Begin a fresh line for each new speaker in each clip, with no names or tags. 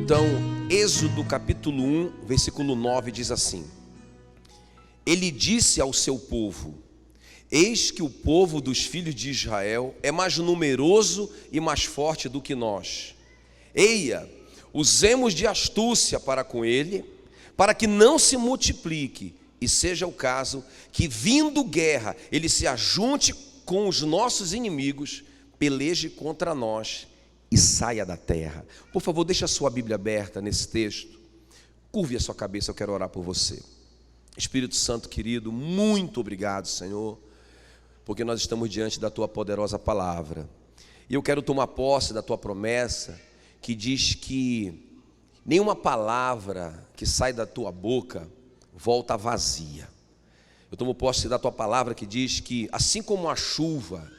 Então, Êxodo capítulo 1, versículo 9 diz assim: Ele disse ao seu povo: Eis que o povo dos filhos de Israel é mais numeroso e mais forte do que nós. Eia, usemos de astúcia para com ele, para que não se multiplique, e seja o caso que, vindo guerra, ele se ajunte com os nossos inimigos, peleje contra nós e saia da terra. Por favor, deixe a sua Bíblia aberta nesse texto. Curve a sua cabeça, eu quero orar por você. Espírito Santo querido, muito obrigado, Senhor, porque nós estamos diante da tua poderosa palavra. E eu quero tomar posse da tua promessa, que diz que nenhuma palavra que sai da tua boca volta vazia. Eu tomo posse da tua palavra que diz que, assim como a chuva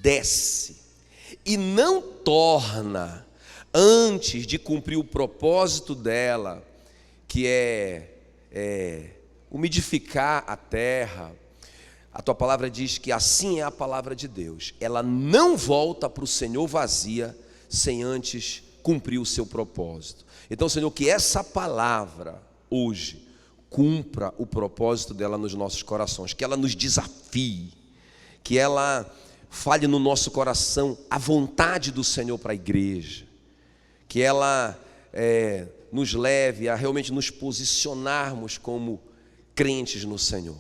desce e não torna antes de cumprir o propósito dela, que é umidificar a terra, a tua palavra diz que assim é a palavra de Deus. Ela não volta para o Senhor vazia, sem antes cumprir o seu propósito. Então, Senhor, que essa palavra hoje cumpra o propósito dela nos nossos corações, que ela nos desafie, que ela fale no nosso coração a vontade do Senhor para a igreja, que ela nos leve a realmente nos posicionarmos como crentes no Senhor.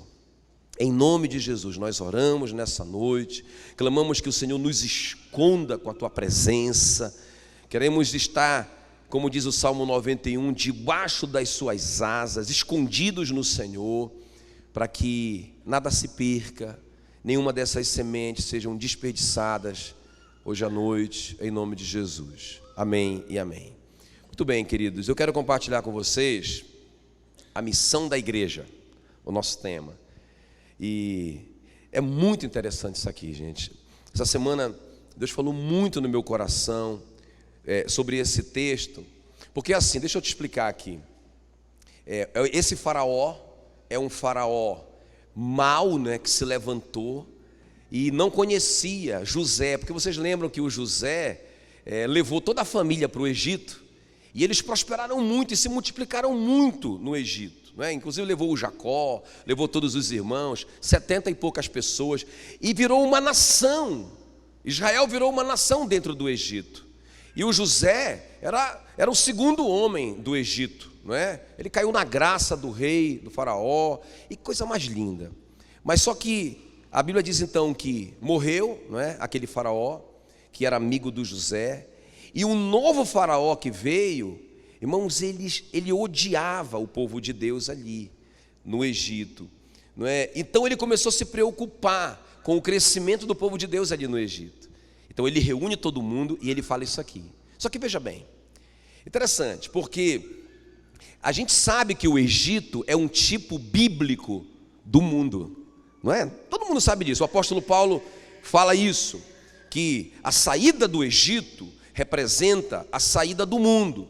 Em nome de Jesus, nós oramos nessa noite, clamamos que o Senhor nos esconda com a tua presença. Queremos estar, como diz o Salmo 91, debaixo das suas asas, escondidos no Senhor, para que nada se perca, nenhuma dessas sementes sejam desperdiçadas hoje à noite, em nome de Jesus. Amém e amém. Muito bem, queridos, eu quero compartilhar com vocês a missão da igreja, o nosso tema. E é muito interessante isso aqui, gente. Essa semana Deus falou muito no meu coração sobre esse texto, porque assim, deixa eu te explicar aqui. Esse faraó é um faraó mau, né, que se levantou e não conhecia José, porque vocês lembram que o José levou toda a família para o Egito, e eles prosperaram muito e se multiplicaram muito no Egito, né? Inclusive levou o Jacó, levou todos os irmãos, 70 e poucas pessoas, e virou uma nação. Israel virou uma nação dentro do Egito, e o José era o segundo homem do Egito, não é? Ele caiu na graça do rei, do faraó, e coisa mais linda. Mas só que a Bíblia diz então que morreu, não é? Aquele faraó que era amigo do José, e um novo faraó que veio, irmãos, ele odiava o povo de Deus ali no Egito, não é? Então ele começou a se preocupar com o crescimento do povo de Deus ali no Egito. Então ele reúne todo mundo e ele fala isso aqui. Só que veja bem, interessante, porque a gente sabe que o Egito é um tipo bíblico do mundo, não é? Todo mundo sabe disso. O apóstolo Paulo fala isso, que a saída do Egito representa a saída do mundo,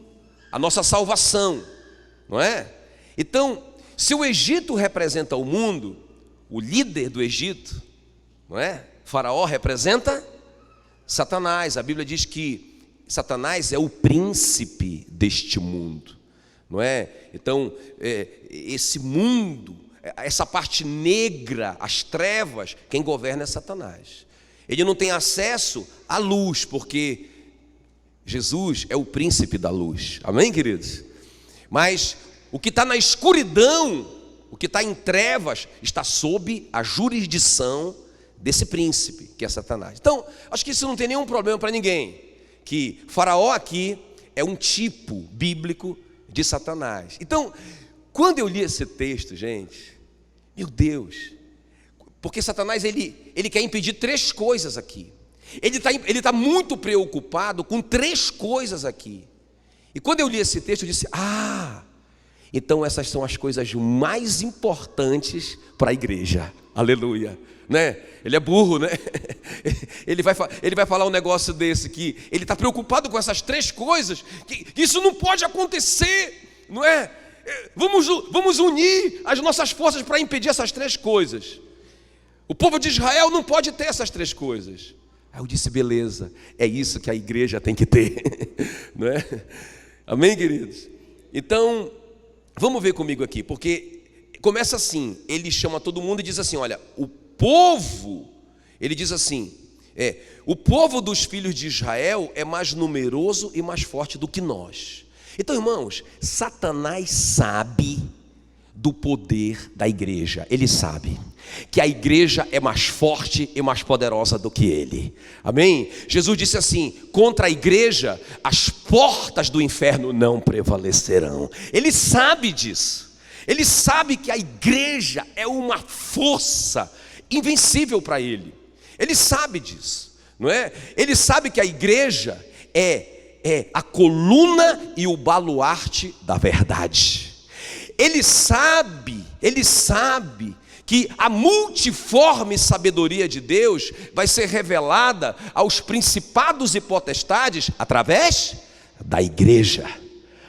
a nossa salvação, não é? Então, se o Egito representa o mundo, o líder do Egito, não é? Faraó representa Satanás. A Bíblia diz que Satanás é o príncipe deste mundo, não é? Então, esse mundo, essa parte negra, as trevas, quem governa é Satanás. Ele não tem acesso à luz, porque Jesus é o príncipe da luz. Amém, queridos? Mas o que está na escuridão, o que está em trevas, está sob a jurisdição desse príncipe, que é Satanás. Então, acho que isso não tem nenhum problema para ninguém, que Faraó aqui é um tipo bíblico de Satanás. Então, quando eu li esse texto, gente, meu Deus, porque Satanás ele quer impedir três coisas aqui. Ele tá muito preocupado com três coisas aqui. E quando eu li esse texto, eu disse: então essas são as coisas mais importantes para a igreja. Aleluia, né? Ele é burro, né? Ele vai falar um negócio desse, que ele está preocupado com essas três coisas, que isso não pode acontecer, não é? Vamos unir as nossas forças para impedir essas três coisas. O povo de Israel não pode ter essas três coisas. Aí eu disse: beleza, é isso que a igreja tem que ter, não é? Amém, queridos? Então, vamos ver comigo aqui, porque começa assim, ele chama todo mundo e diz assim, olha, o povo, ele diz assim, o povo dos filhos de Israel é mais numeroso e mais forte do que nós. Então, irmãos, Satanás sabe do poder da igreja. Ele sabe que a igreja é mais forte e mais poderosa do que ele. Amém? Jesus disse assim, contra a igreja as portas do inferno não prevalecerão. Ele sabe disso. Ele sabe que a igreja é uma força invencível para ele. Ele sabe disso, não é? Ele sabe que a igreja é a coluna e o baluarte da verdade. Ele sabe que a multiforme sabedoria de Deus vai ser revelada aos principados e potestades através da igreja.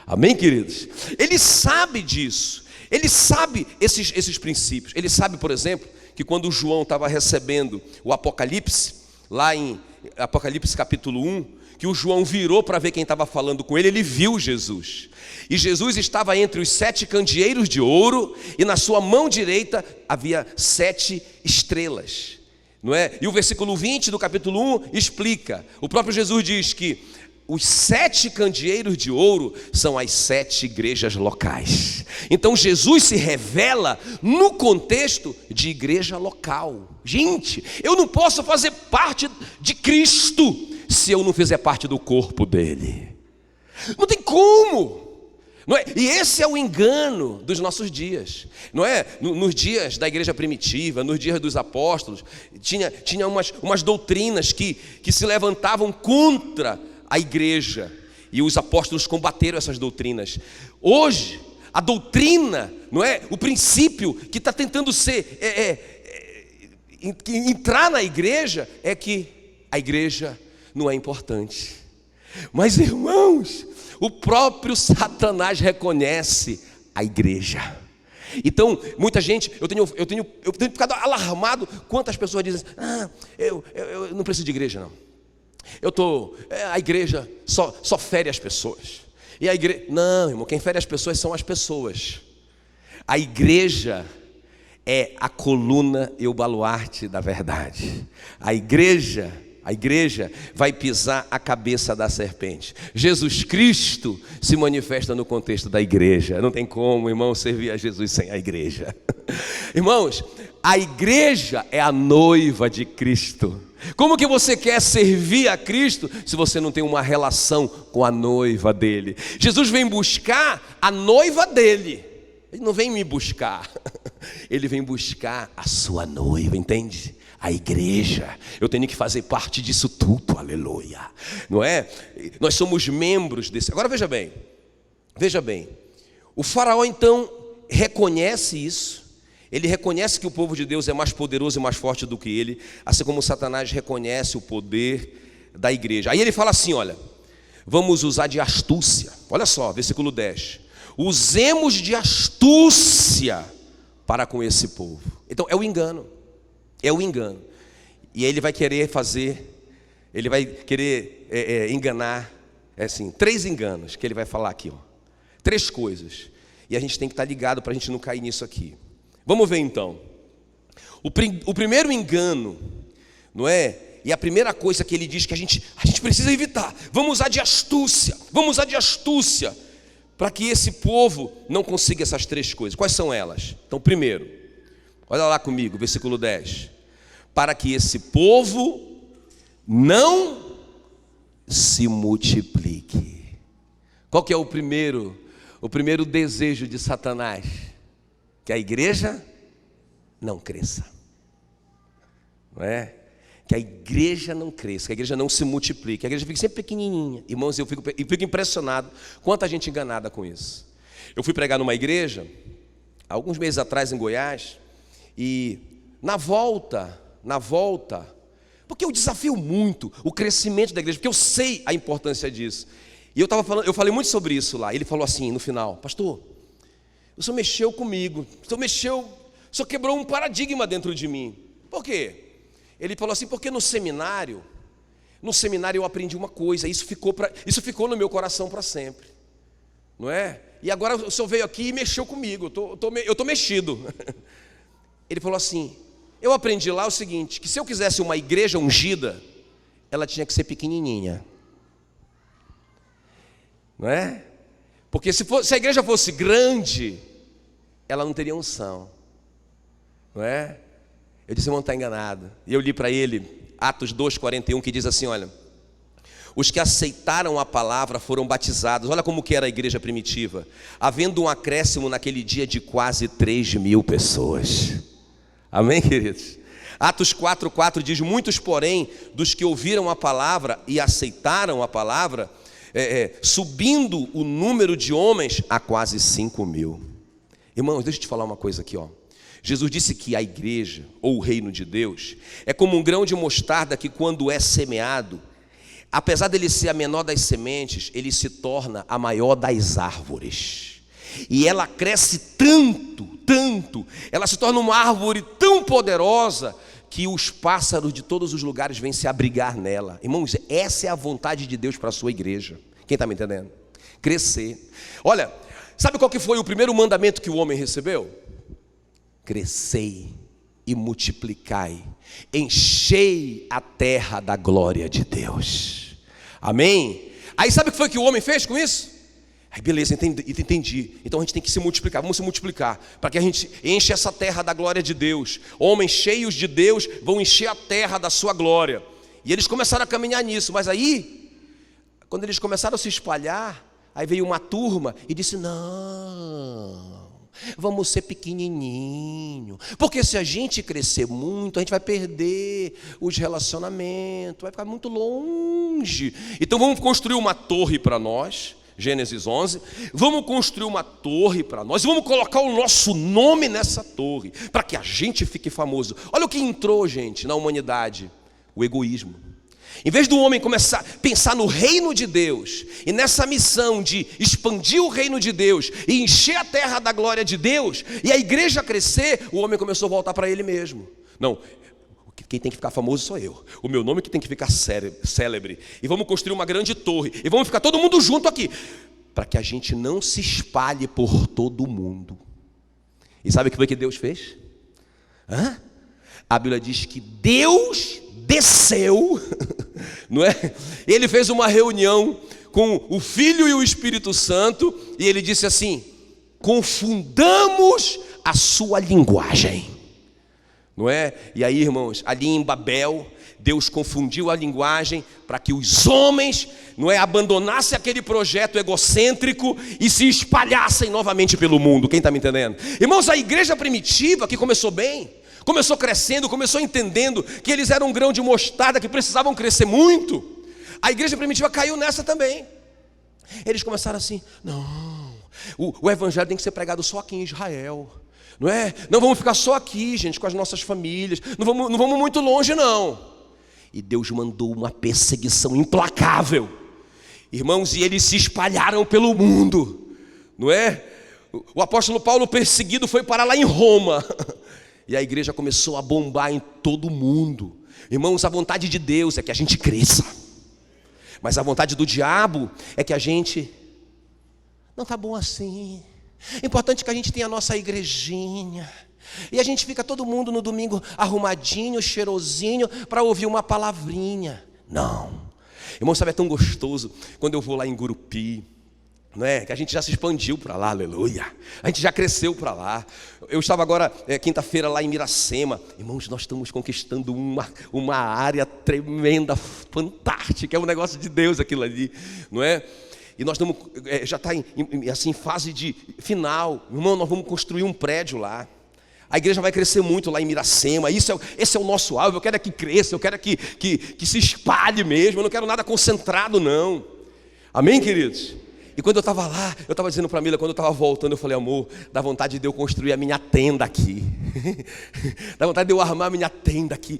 Amém, queridos? Ele sabe disso. Ele sabe esses princípios. Ele sabe, por exemplo, que quando João estava recebendo o Apocalipse, lá em Apocalipse capítulo 1, que o João virou para ver quem estava falando com ele, ele viu Jesus. E Jesus estava entre os 7 candeeiros de ouro, e na sua mão direita havia 7 estrelas. Não é? E o versículo 20 do capítulo 1 explica, o próprio Jesus diz que os 7 candeeiros de ouro são as 7 igrejas locais. Então Jesus se revela no contexto de igreja local. Gente, eu não posso fazer parte de Cristo se eu não fizer parte do corpo dele. Não tem como. Não é? E esse é o engano dos nossos dias, não é? Nos dias da igreja primitiva, nos dias dos apóstolos, tinha umas doutrinas que se levantavam contra a igreja, e os apóstolos combateram essas doutrinas. Hoje, a doutrina, não é? O princípio que está tentando entrar na igreja é que a igreja não é importante. Mas, irmãos, o próprio Satanás reconhece a igreja. Então, muita gente, eu tenho ficado alarmado. Quantas pessoas dizem, eu não preciso de igreja, não. A igreja só fere as pessoas. E a igreja, não, irmão, quem fere as pessoas são as pessoas. A igreja é a coluna e o baluarte da verdade. A igreja vai pisar a cabeça da serpente. Jesus Cristo se manifesta no contexto da igreja. Não tem como, irmão, servir a Jesus sem a igreja. Irmãos, a igreja é a noiva de Cristo. Como que você quer servir a Cristo se você não tem uma relação com a noiva dele? Jesus vem buscar a noiva dele. Ele não vem me buscar. Ele vem buscar a sua noiva, entende? A igreja. Eu tenho que fazer parte disso tudo, aleluia. Não é? Nós somos membros desse. Agora veja bem. O faraó então reconhece isso. Ele reconhece que o povo de Deus é mais poderoso e mais forte do que ele, assim como Satanás reconhece o poder da igreja. Aí ele fala assim, olha, vamos usar de astúcia. Olha só, versículo 10. Usemos de astúcia para com esse povo. Então é o engano. É o engano. E aí ele vai querer enganar, assim, 3 enganos que ele vai falar aqui, ó. 3 coisas. E a gente tem que estar ligado para a gente não cair nisso aqui. Vamos ver então. O primeiro engano, não é? E a primeira coisa que ele diz que a gente precisa evitar. Vamos usar de astúcia para que esse povo não consiga essas 3 coisas. Quais são elas? Então, primeiro, olha lá comigo, versículo 10. Para que esse povo não se multiplique. Qual que é o primeiro desejo de Satanás? Que a igreja não cresça. Não é? Que a igreja não cresça, que a igreja não se multiplique, que a igreja fique sempre pequenininha. Irmãos, eu fico impressionado quanta gente enganada com isso. Eu fui pregar numa igreja, alguns meses atrás em Goiás, e na volta, porque eu desafio muito o crescimento da igreja, porque eu sei a importância disso. E eu falei muito sobre isso lá. Ele falou assim no final: pastor, o senhor mexeu comigo, o senhor quebrou um paradigma dentro de mim. Por quê? Ele falou assim, porque no seminário eu aprendi uma coisa, isso ficou no meu coração para sempre. não é? E agora o senhor veio aqui e mexeu comigo, eu estou mexido. Ele falou assim, eu aprendi lá o seguinte, que se eu quisesse uma igreja ungida, ela tinha que ser pequenininha, não é? Porque se a igreja fosse grande, ela não teria unção, não é? Eu disse, irmão, está enganado. E eu li para ele Atos 2:41, que diz assim, olha, os que aceitaram a palavra foram batizados. Olha como que era a igreja primitiva, havendo um acréscimo naquele dia de quase 3.000 pessoas. Amém, queridos? Atos 4:4 diz, muitos porém dos que ouviram a palavra e aceitaram a palavra, subindo o número de homens a quase 5.000. Irmãos, deixa eu te falar uma coisa aqui, ó. Jesus disse que a igreja, ou o reino de Deus, é como um grão de mostarda que quando é semeado, apesar dele ser a menor das sementes, ele se torna a maior das árvores. E ela cresce tanto, ela se torna uma árvore tão poderosa, que os pássaros de todos os lugares vêm se abrigar nela. Irmãos, essa é a vontade de Deus para a sua igreja. Quem está me entendendo? Crescer. Olha, sabe qual que foi o primeiro mandamento que o homem recebeu? Crescei e multiplicai, enchei a terra da glória de Deus. Amém? Aí sabe o que foi que o homem fez com isso? Aí beleza, entendi. Então a gente tem que se multiplicar, vamos se multiplicar, para que a gente enche essa terra da glória de Deus. Homens cheios de Deus vão encher a terra da sua glória. E eles começaram a caminhar nisso, mas aí, quando eles começaram a se espalhar, aí veio uma turma e disse, não, vamos ser pequenininho, porque se a gente crescer muito, a gente vai perder os relacionamentos, vai ficar muito longe. Então vamos construir uma torre para nós, Gênesis 11, vamos construir uma torre para nós, e vamos colocar o nosso nome nessa torre, para que a gente fique famoso. Olha o que entrou, gente, na humanidade, o egoísmo. Em vez do homem começar a pensar no reino de Deus, e nessa missão de expandir o reino de Deus, e encher a terra da glória de Deus, e a igreja crescer, o homem começou a voltar para ele mesmo. Não, quem tem que ficar famoso sou eu, o meu nome que tem que ficar célebre, e vamos construir uma grande torre, e vamos ficar todo mundo junto aqui, para que a gente não se espalhe por todo o mundo. E sabe o que foi que Deus fez? A Bíblia diz que Deus desceu, não é? Ele fez uma reunião com o Filho e o Espírito Santo, e ele disse assim, confundamos a sua linguagem, não é? E aí, irmãos, ali em Babel, Deus confundiu a linguagem para que os homens, não é, abandonassem aquele projeto egocêntrico e se espalhassem novamente pelo mundo. Quem está me entendendo? Irmãos, a igreja primitiva que começou bem, começou crescendo, começou entendendo que eles eram um grão de mostarda, que precisavam crescer muito. A igreja primitiva caiu nessa também. Eles começaram assim, não, o evangelho tem que ser pregado só aqui em Israel, não é? Não vamos ficar só aqui, gente, com as nossas famílias, não vamos muito longe não. E Deus mandou uma perseguição implacável, irmãos, e eles se espalharam pelo mundo, não é? O apóstolo Paulo, perseguido, foi parar lá em Roma, e a igreja começou a bombar em todo o mundo. Irmãos, a vontade de Deus é que a gente cresça, mas a vontade do diabo é que a gente não está bom assim. Importante que a gente tenha a nossa igrejinha, e a gente fica todo mundo no domingo arrumadinho, cheirosinho, para ouvir uma palavrinha. Não, irmão, sabe, é tão gostoso quando eu vou lá em Gurupi, não é? Que a gente já se expandiu para lá, aleluia. A gente já cresceu para lá. Eu estava agora, quinta-feira, lá em Miracema. Irmãos, nós estamos conquistando uma área tremenda, fantástica. É um negócio de Deus aquilo ali, não é? E nós estamos, já está em fase de final. Irmão, nós vamos construir um prédio lá. A igreja vai crescer muito lá em Miracema. Esse é o nosso alvo. Eu quero que cresça, eu quero que se espalhe mesmo. Eu não quero nada concentrado, não. Amém, queridos? E quando eu estava lá, eu estava dizendo para a Mila, quando eu estava voltando, eu falei, amor, dá vontade de eu construir a minha tenda aqui. Dá vontade de eu armar a minha tenda aqui.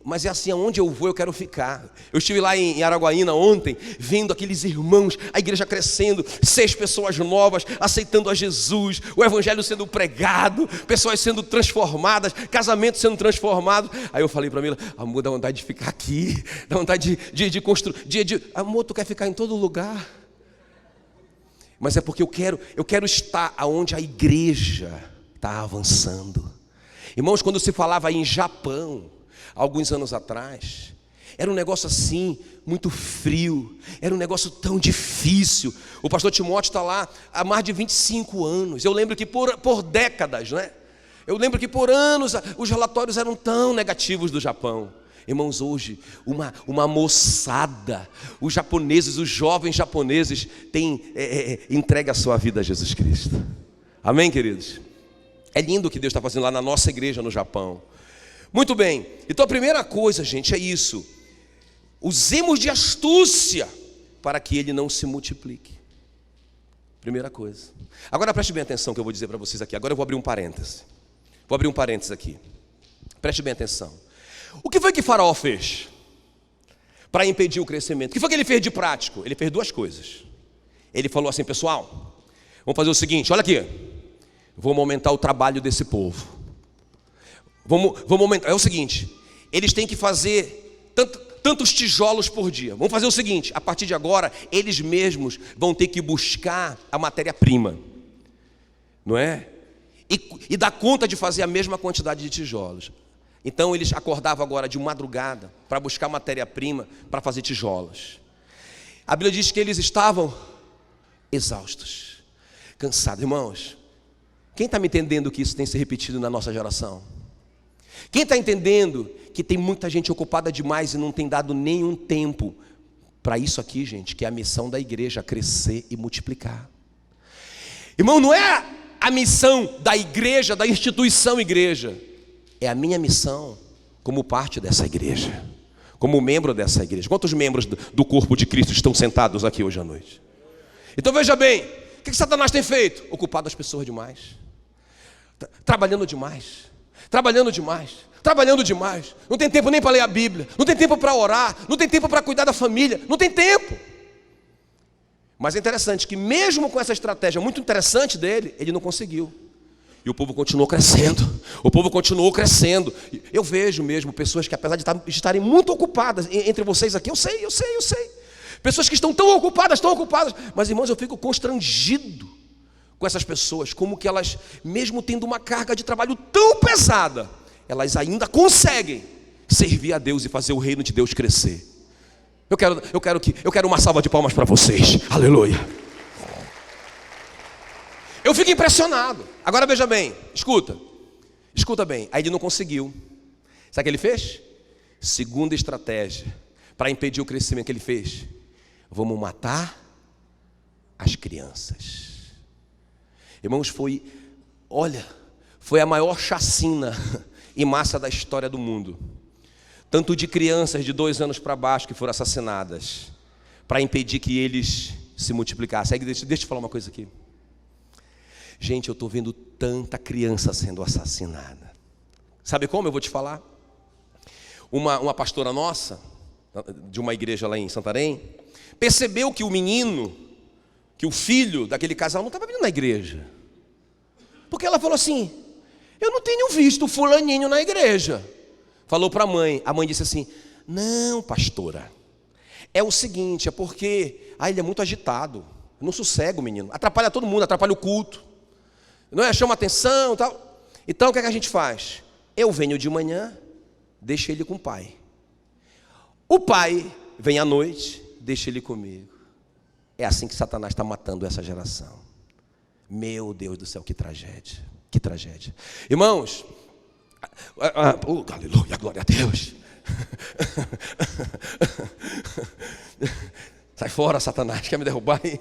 Mas é assim, aonde eu vou, eu quero ficar. Eu estive lá em Araguaína ontem, vendo aqueles irmãos, a igreja crescendo, 6 pessoas novas, aceitando a Jesus, o evangelho sendo pregado, pessoas sendo transformadas, casamentos sendo transformados. Aí eu falei para a Mila, amor, dá vontade de ficar aqui, dá vontade de construir. Amor, tu quer ficar em todo lugar? Mas é porque eu quero estar aonde a igreja está avançando. Irmãos, quando se falava em Japão, alguns anos atrás, era um negócio assim, muito frio, era um negócio tão difícil. O pastor Timóteo está lá há mais de 25 anos. Eu lembro que por décadas, né? Eu lembro que por anos os relatórios eram tão negativos do Japão. Irmãos, hoje, uma moçada, os japoneses, os jovens japoneses têm entregue a sua vida a Jesus Cristo. Amém, queridos? É lindo o que Deus está fazendo lá na nossa igreja no Japão. Muito bem, então a primeira coisa, gente, é isso. Usemos de astúcia para que ele não se multiplique. Primeira coisa. Agora preste bem atenção que eu vou dizer para vocês aqui. Agora eu vou abrir um parêntese. Vou abrir um parêntese aqui. Preste bem atenção. O que foi que Faraó fez para impedir o crescimento? O que foi que ele fez de prático? Ele fez duas coisas. Ele falou assim: pessoal, vamos fazer o seguinte, olha aqui. Vamos aumentar o trabalho desse povo. Vamos aumentar. É o seguinte, eles têm que fazer tantos tijolos por dia. Vamos fazer o seguinte, a partir de agora, eles mesmos vão ter que buscar a matéria-prima, não é? E dar conta de fazer a mesma quantidade de tijolos. Então eles acordavam agora de madrugada para buscar matéria-prima para fazer tijolos. A Bíblia diz que eles estavam exaustos, cansados. Irmãos, quem está me entendendo que isso tem se repetido na nossa geração? Quem está entendendo que tem muita gente ocupada demais e não tem dado nenhum tempo para isso aqui, gente, que é a missão da igreja, crescer e multiplicar. Irmão, não é a missão da igreja, da instituição igreja, é a minha missão como parte dessa igreja, como membro dessa igreja. Quantos membros do corpo de Cristo estão sentados aqui hoje à noite? Então veja bem, o que Satanás tem feito? Ocupado as pessoas demais, trabalhando demais, não tem tempo nem para ler a Bíblia, não tem tempo para orar, não tem tempo para cuidar da família, não tem tempo. Mas é interessante que mesmo com essa estratégia muito interessante dele, ele não conseguiu. E o povo continuou crescendo, Eu vejo mesmo pessoas que, apesar de estarem muito ocupadas, entre vocês aqui, eu sei. Pessoas que estão tão ocupadas, mas irmãos, eu fico constrangido com essas pessoas, como que elas, mesmo tendo uma carga de trabalho tão pesada, elas ainda conseguem servir a Deus e fazer o reino de Deus crescer. Eu quero uma salva de palmas para vocês. Aleluia. Eu fico impressionado. Agora veja bem, escuta bem. Aí ele não conseguiu. Sabe o que ele fez? Segunda estratégia para impedir o crescimento que ele fez: vamos matar as crianças. Irmãos, foi a maior chacina em massa da história do mundo. Tanto de crianças de 2 anos para baixo que foram assassinadas, para impedir que eles se multiplicassem. Deixa eu falar uma coisa aqui. Gente, eu estou vendo tanta criança sendo assassinada. Sabe como? Eu vou te falar. Uma pastora nossa, de uma igreja lá em Santarém, percebeu que o filho daquele casal não estava vindo na igreja. Porque ela falou assim: eu não tenho visto o fulaninho na igreja. Falou para a mãe disse assim: não, pastora, é o seguinte, é porque ele é muito agitado, não sossega o menino, atrapalha todo mundo, atrapalha o culto, não é? Chama atenção e tal. Então o que é que a gente faz? Eu venho de manhã, deixo ele com o pai. O pai vem à noite, deixa ele comigo. É assim que Satanás está matando essa geração. Meu Deus do céu, que tragédia, que tragédia. Irmãos, aleluia, glória a Deus. Sai fora, Satanás, quer me derrubar aí?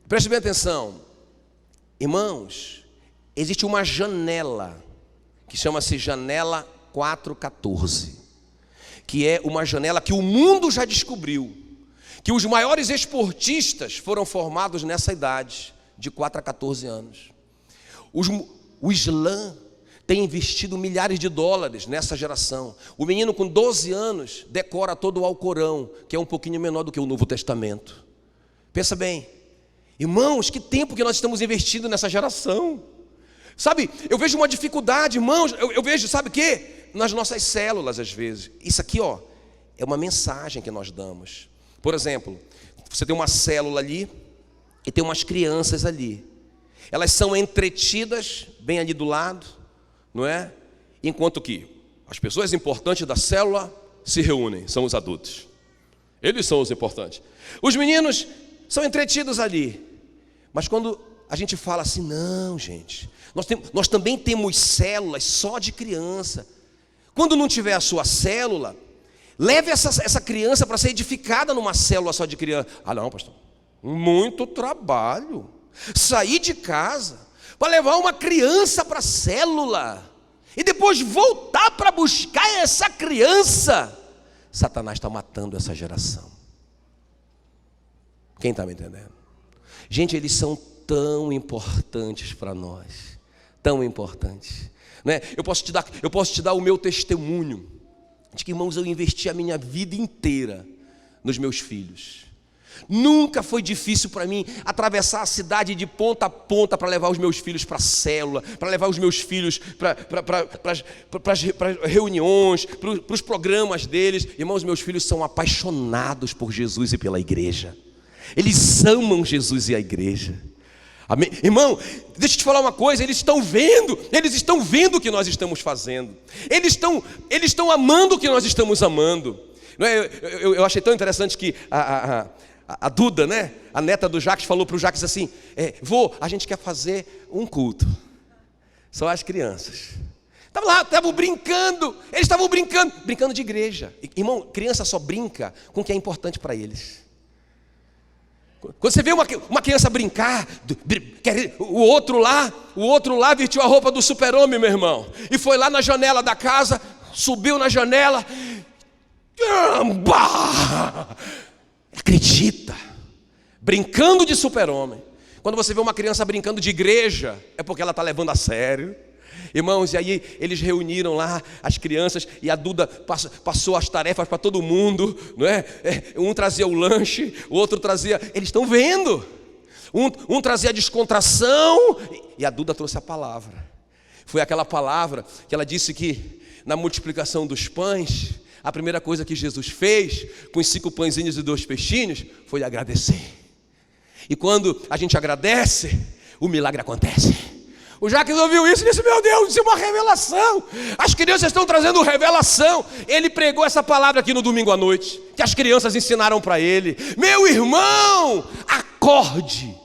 Preste bem atenção. Irmãos, existe uma janela que chama-se janela 414, que é uma janela que o mundo já descobriu, que os maiores esportistas foram formados nessa idade, de 4 a 14 anos. O Islã tem investido milhares de dólares nessa geração. O menino com 12 anos decora todo o Alcorão, que é um pouquinho menor do que o Novo Testamento. Pensa bem, irmãos, que tempo que nós estamos investindo nessa geração. Sabe, eu vejo uma dificuldade, irmãos, eu vejo, sabe o quê? Nas nossas células às vezes. Isso aqui, é uma mensagem que nós damos. Por exemplo, Você tem uma célula ali e tem umas crianças ali. Elas são entretidas bem ali do lado, não é? Enquanto que as pessoas importantes da célula se reúnem, são os adultos. Eles são os importantes. Os meninos são entretidos ali. Mas quando a gente fala assim, não, gente, nós também temos células só de criança. Quando não tiver a sua célula, leve essa criança para ser edificada numa célula só de criança. Ah, não, pastor, muito trabalho. Sair de casa para levar uma criança para a célula e depois voltar para buscar essa criança. Satanás está matando essa geração. Quem está me entendendo? Gente, eles são tão importantes para nós, tão importantes, né? Eu posso te dar o meu testemunho de que, irmãos, eu investi a minha vida inteira nos meus filhos. Nunca foi difícil para mim atravessar a cidade de ponta a ponta para levar os meus filhos para a célula, para levar os meus filhos para reuniões, para os programas deles. Irmãos, meus filhos são apaixonados por Jesus e pela igreja. Eles amam Jesus e a igreja. Amém? Irmão, deixa eu te falar uma coisa, eles estão vendo o que nós estamos fazendo. Eles estão amando o que nós estamos amando. Não é? Eu achei tão interessante que a Duda, né, a neta do Jacques, falou para o Jacques assim, vô, a gente quer fazer um culto. Só as crianças. Estavam brincando, eles estavam brincando de igreja. Irmão, criança só brinca com o que é importante para eles. Quando você vê uma criança brincar, o outro lá vestiu a roupa do super-homem, meu irmão, e foi lá na janela da casa, subiu na janela, acredita, brincando de super-homem. Quando você vê uma criança brincando de igreja, é porque ela está levando a sério. Irmãos, e aí eles reuniram lá as crianças e a Duda passou as tarefas para todo mundo, não é? Um trazia o lanche, o outro trazia, eles estão vendo, um trazia a descontração e a Duda trouxe a palavra. Foi aquela palavra que ela disse que na multiplicação dos pães, a primeira coisa que Jesus fez com os 5 pãezinhos e 2 peixinhos foi agradecer. E quando a gente agradece, o milagre acontece. O Jacques ouviu isso e disse, meu Deus, isso é uma revelação. As crianças estão trazendo revelação. Ele pregou essa palavra aqui no domingo à noite, que as crianças ensinaram para ele. Meu irmão, acorde.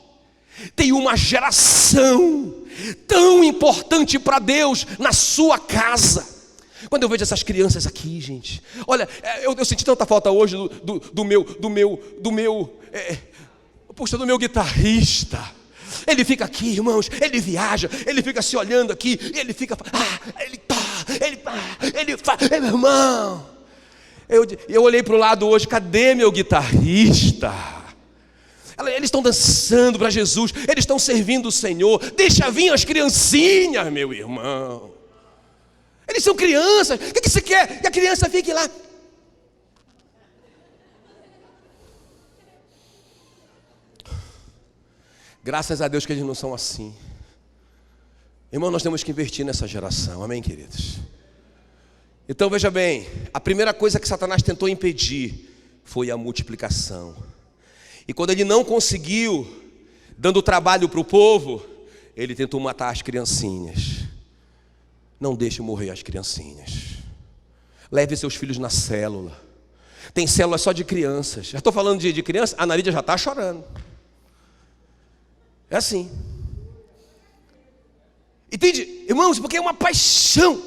Tem uma geração tão importante para Deus na sua casa. Quando eu vejo essas crianças aqui, gente, olha, eu senti tanta falta hoje do meu guitarrista. Ele fica aqui, irmãos, ele viaja, ele fica se olhando aqui, ele fica, meu irmão. Eu olhei para o lado hoje, cadê meu guitarrista? Eles estão dançando para Jesus, eles estão servindo o Senhor. Deixa vir as criancinhas, meu irmão. Eles são crianças, o que você quer? Que a criança fique lá. Graças a Deus que eles não são assim. Irmão, nós temos que investir nessa geração, amém, queridos? Então veja bem, a primeira coisa que Satanás tentou impedir foi a multiplicação. E quando ele não conseguiu, dando trabalho para o povo, ele tentou matar as criancinhas. Não deixe morrer as criancinhas. Leve seus filhos na célula. Tem células só de crianças. Já estou falando de criança, a Ana Lídia já está chorando. É assim. Entende? Irmãos, porque é uma paixão.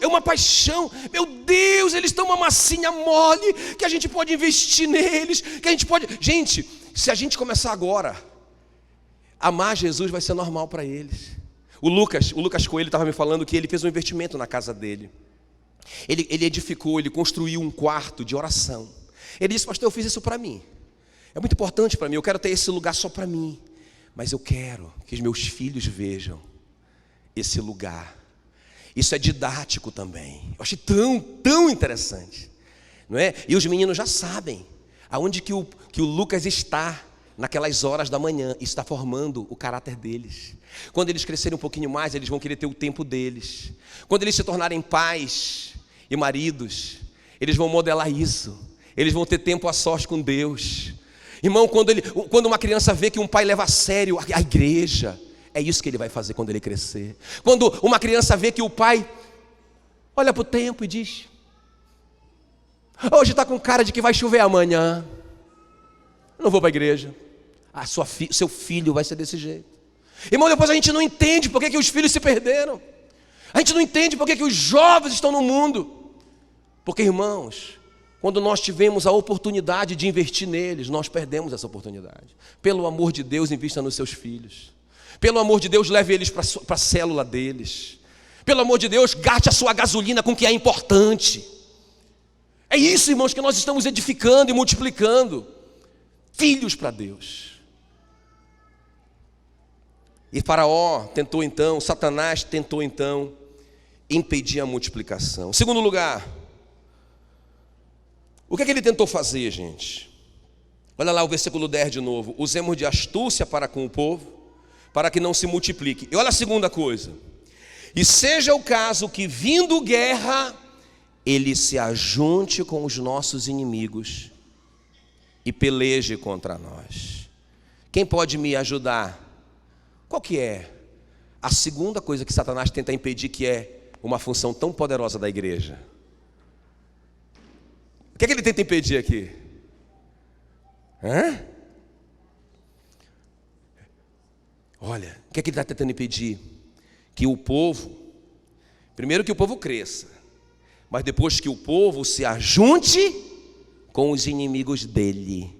Meu Deus, eles estão uma massinha mole, que a gente pode investir neles, que a gente pode... Gente, se a gente começar agora, amar Jesus vai ser normal para eles. O Lucas Coelho estava me falando que ele fez um investimento na casa dele. Ele edificou, ele construiu um quarto de oração. Ele disse, pastor, eu fiz isso para mim. É muito importante para mim, eu quero ter esse lugar só para mim. Mas eu quero que os meus filhos vejam esse lugar. Isso é didático também. Eu achei tão interessante, não é? E os meninos já sabem aonde que o Lucas está naquelas horas da manhã. Isso está formando o caráter deles. Quando eles crescerem um pouquinho mais, eles vão querer ter o tempo deles. Quando eles se tornarem pais e maridos, eles vão modelar isso. Eles vão ter tempo a sós com Deus. Irmão, quando uma criança vê que um pai leva a sério a igreja, é isso que ele vai fazer quando ele crescer. Quando uma criança vê que o pai olha para o tempo e diz: hoje está com cara de que vai chover amanhã, eu não vou para a igreja. Seu filho vai ser desse jeito. Irmão, depois a gente não entende por que os filhos se perderam. A gente não entende por que os jovens estão no mundo. Porque, irmãos, quando nós tivemos a oportunidade de investir neles, nós perdemos essa oportunidade. Pelo amor de Deus, invista nos seus filhos. Pelo amor de Deus, leve eles para a célula deles. Pelo amor de Deus, gaste a sua gasolina com o que é importante. É isso, irmãos, que nós estamos edificando e multiplicando. Filhos para Deus. E Faraó tentou então, Satanás tentou então impedir a multiplicação. Segundo lugar, o que é que ele tentou fazer, gente? Olha lá o versículo 10 de novo. Usemos de astúcia para com o povo, para que não se multiplique. E olha a segunda coisa. E seja o caso que, vindo guerra, ele se ajunte com os nossos inimigos e peleje contra nós. Quem pode me ajudar? Qual que é a segunda coisa que Satanás tenta impedir, que é uma função tão poderosa da igreja? O que é que ele tenta impedir aqui? Olha, o que é que ele está tentando impedir? Que o povo, primeiro que o povo cresça, mas depois que o povo se ajunte com os inimigos dele.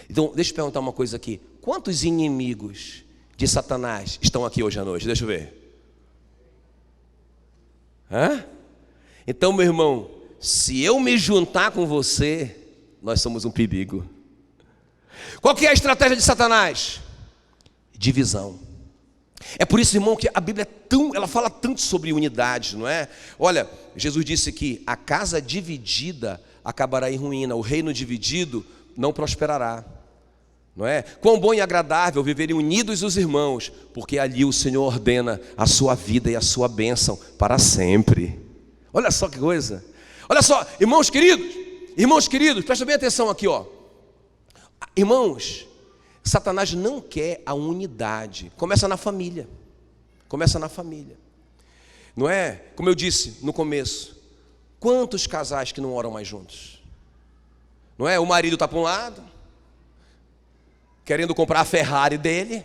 Então, deixa eu perguntar uma coisa aqui. Quantos inimigos de Satanás estão aqui hoje à noite? Deixa eu ver. Então, meu irmão, se eu me juntar com você, nós somos um perigo. Qual que é a estratégia de Satanás? Divisão. É por isso, irmão, que a Bíblia ela fala tanto sobre unidade, não é? Olha, Jesus disse que a casa dividida acabará em ruína, o reino dividido não prosperará. Não é? Quão bom e agradável viverem unidos os irmãos, porque ali o Senhor ordena a sua vida e a sua bênção para sempre. Olha só que coisa. Olha só, irmãos queridos, presta bem atenção aqui, ó. Irmãos, Satanás não quer a unidade. Começa na família. Não é? Como eu disse no começo, quantos casais que não oram mais juntos? Não é? O marido está para um lado, querendo comprar a Ferrari dele,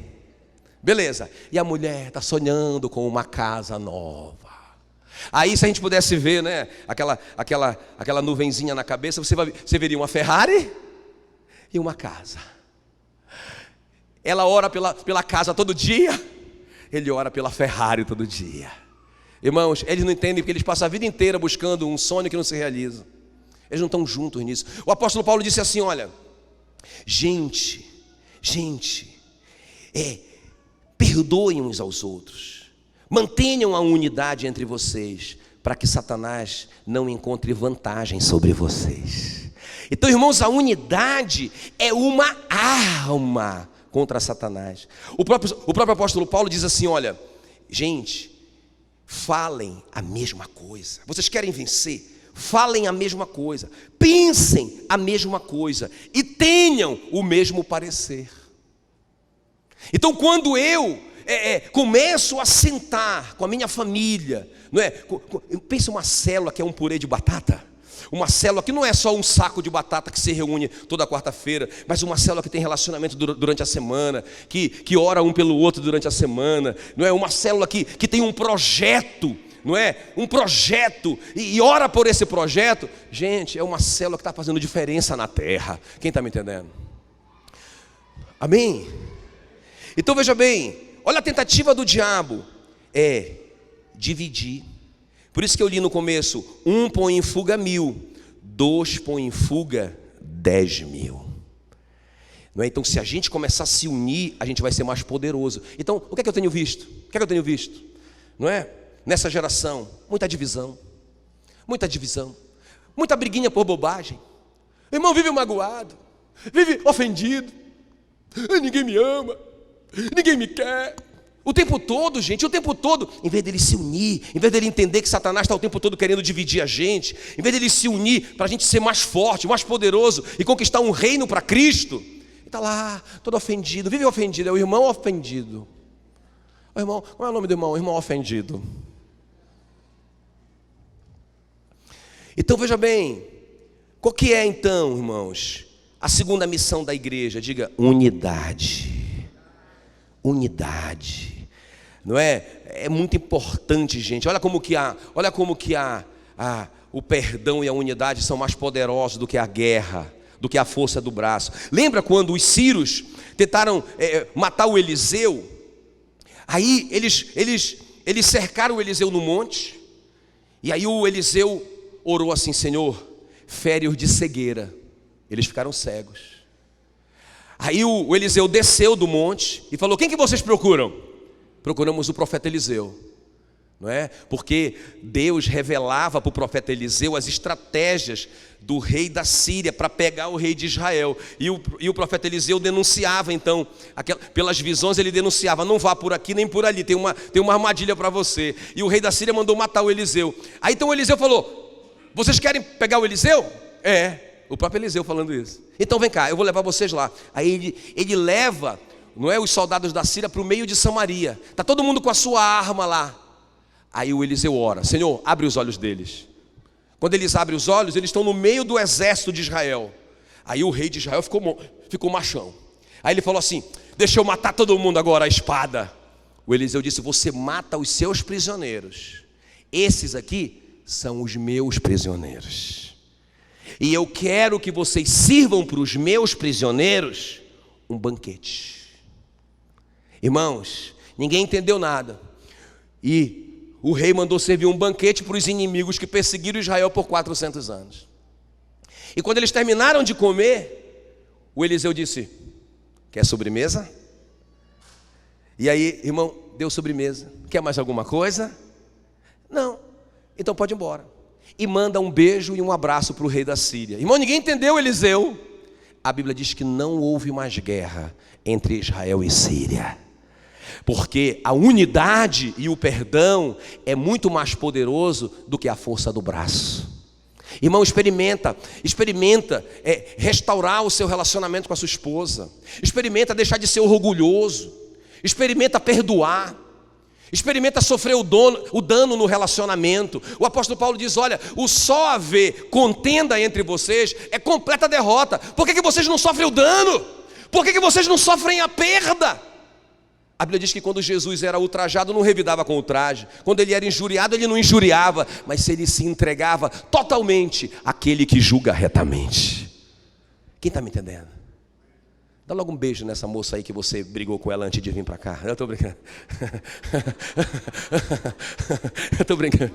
beleza. E a mulher está sonhando com uma casa nova. Aí, se a gente pudesse ver, né, aquela nuvenzinha na cabeça, você veria uma Ferrari e uma casa. Ela ora pela casa todo dia, ele ora pela Ferrari todo dia. Irmãos, eles não entendem porque eles passam a vida inteira buscando um sonho que não se realiza. Eles não estão juntos nisso. O apóstolo Paulo disse assim, olha, gente, perdoem uns aos outros, mantenham a unidade entre vocês, para que Satanás não encontre vantagem sobre vocês. Então, irmãos, a unidade é uma arma contra Satanás. O próprio apóstolo Paulo diz assim, olha, gente, falem a mesma coisa. Vocês querem vencer? Falem a mesma coisa, pensem a mesma coisa e tenham o mesmo parecer. Então, quando eu começo a sentar com a minha família, não é? Pensa uma célula que é um purê de batata. Uma célula que não é só um saco de batata que se reúne toda quarta-feira, mas uma célula que tem relacionamento durante a semana, que ora um pelo outro durante a semana, não é? Uma célula que tem um projeto, não é? Um projeto, e ora por esse projeto. Gente, é uma célula que está fazendo diferença na terra. Quem está me entendendo? Amém? Então veja bem, olha a tentativa do diabo, é dividir. Por isso que eu li no começo, 1 põe em fuga 1000, 2 põe em fuga 10.000. Não é? Então, se a gente começar a se unir, a gente vai ser mais poderoso. Então, o que é que eu tenho visto? Não é? Nessa geração, muita divisão, muita briguinha por bobagem. O irmão vive magoado, vive ofendido. Ninguém me ama, ninguém me quer. O tempo todo, gente, o tempo todo, em vez dele se unir, em vez dele entender que Satanás está o tempo todo querendo dividir a gente, em vez dele se unir para a gente ser mais forte, mais poderoso e conquistar um reino para Cristo, ele está lá, todo ofendido, vive ofendido, é o irmão ofendido. O irmão, qual é o nome do irmão? O irmão ofendido. Então veja bem, qual que é então, irmãos, a segunda missão da igreja? Diga, unidade. Unidade. Não é? É muito importante, gente. Olha como que o perdão e a unidade são mais poderosos do que a guerra, do que a força do braço. Lembra quando os sírios tentaram matar o Eliseu? Aí eles cercaram o Eliseu no monte. E aí o Eliseu orou assim: Senhor, fere-os de cegueira. Eles ficaram cegos. Aí o Eliseu desceu do monte e falou: quem que vocês procuram? Procuramos o profeta Eliseu, não é? Porque Deus revelava para o profeta Eliseu as estratégias do rei da Síria para pegar o rei de Israel. E o profeta Eliseu denunciava então, pelas visões ele denunciava: não vá por aqui nem por ali, tem uma armadilha para você. E o rei da Síria mandou matar o Eliseu. Aí então o Eliseu falou: vocês querem pegar o Eliseu? O próprio Eliseu falando isso. Então vem cá, eu vou levar vocês lá. Aí ele leva, não é, os soldados da Síria para o meio de Samaria. Está todo mundo com a sua arma lá. Aí o Eliseu ora: Senhor, abre os olhos deles. Quando eles abrem os olhos, eles estão no meio do exército de Israel. Aí o rei de Israel ficou machão. Aí ele falou assim: deixa eu matar todo mundo agora, a espada. O Eliseu disse: você mata os seus prisioneiros. Esses aqui são os meus prisioneiros. E eu quero que vocês sirvam para os meus prisioneiros um banquete. Irmãos, ninguém entendeu nada. E o rei mandou servir um banquete para os inimigos que perseguiram Israel por 400 anos. E quando eles terminaram de comer, o Eliseu disse: quer sobremesa? E aí, irmão, deu sobremesa. Quer mais alguma coisa? Não. Então pode ir embora. E manda um beijo e um abraço para o rei da Síria. Irmão, ninguém entendeu Eliseu. A Bíblia diz que não houve mais guerra entre Israel e Síria, porque a unidade e o perdão é muito mais poderoso do que a força do braço. Irmão, experimenta restaurar o seu relacionamento com a sua esposa. Experimenta deixar de ser orgulhoso. Experimenta perdoar. Experimenta sofrer o dano no relacionamento. O apóstolo Paulo diz: olha, o só haver contenda entre vocês é completa derrota. Por que vocês não sofrem o dano? Por que vocês não sofrem a perda? A Bíblia diz que quando Jesus era ultrajado, não revidava com ultraje. Quando ele era injuriado, ele não injuriava. Mas se ele se entregava totalmente àquele que julga retamente. Quem está me entendendo? Dá logo um beijo nessa moça aí que você brigou com ela antes de vir para cá. Eu estou brincando. Eu estou brincando.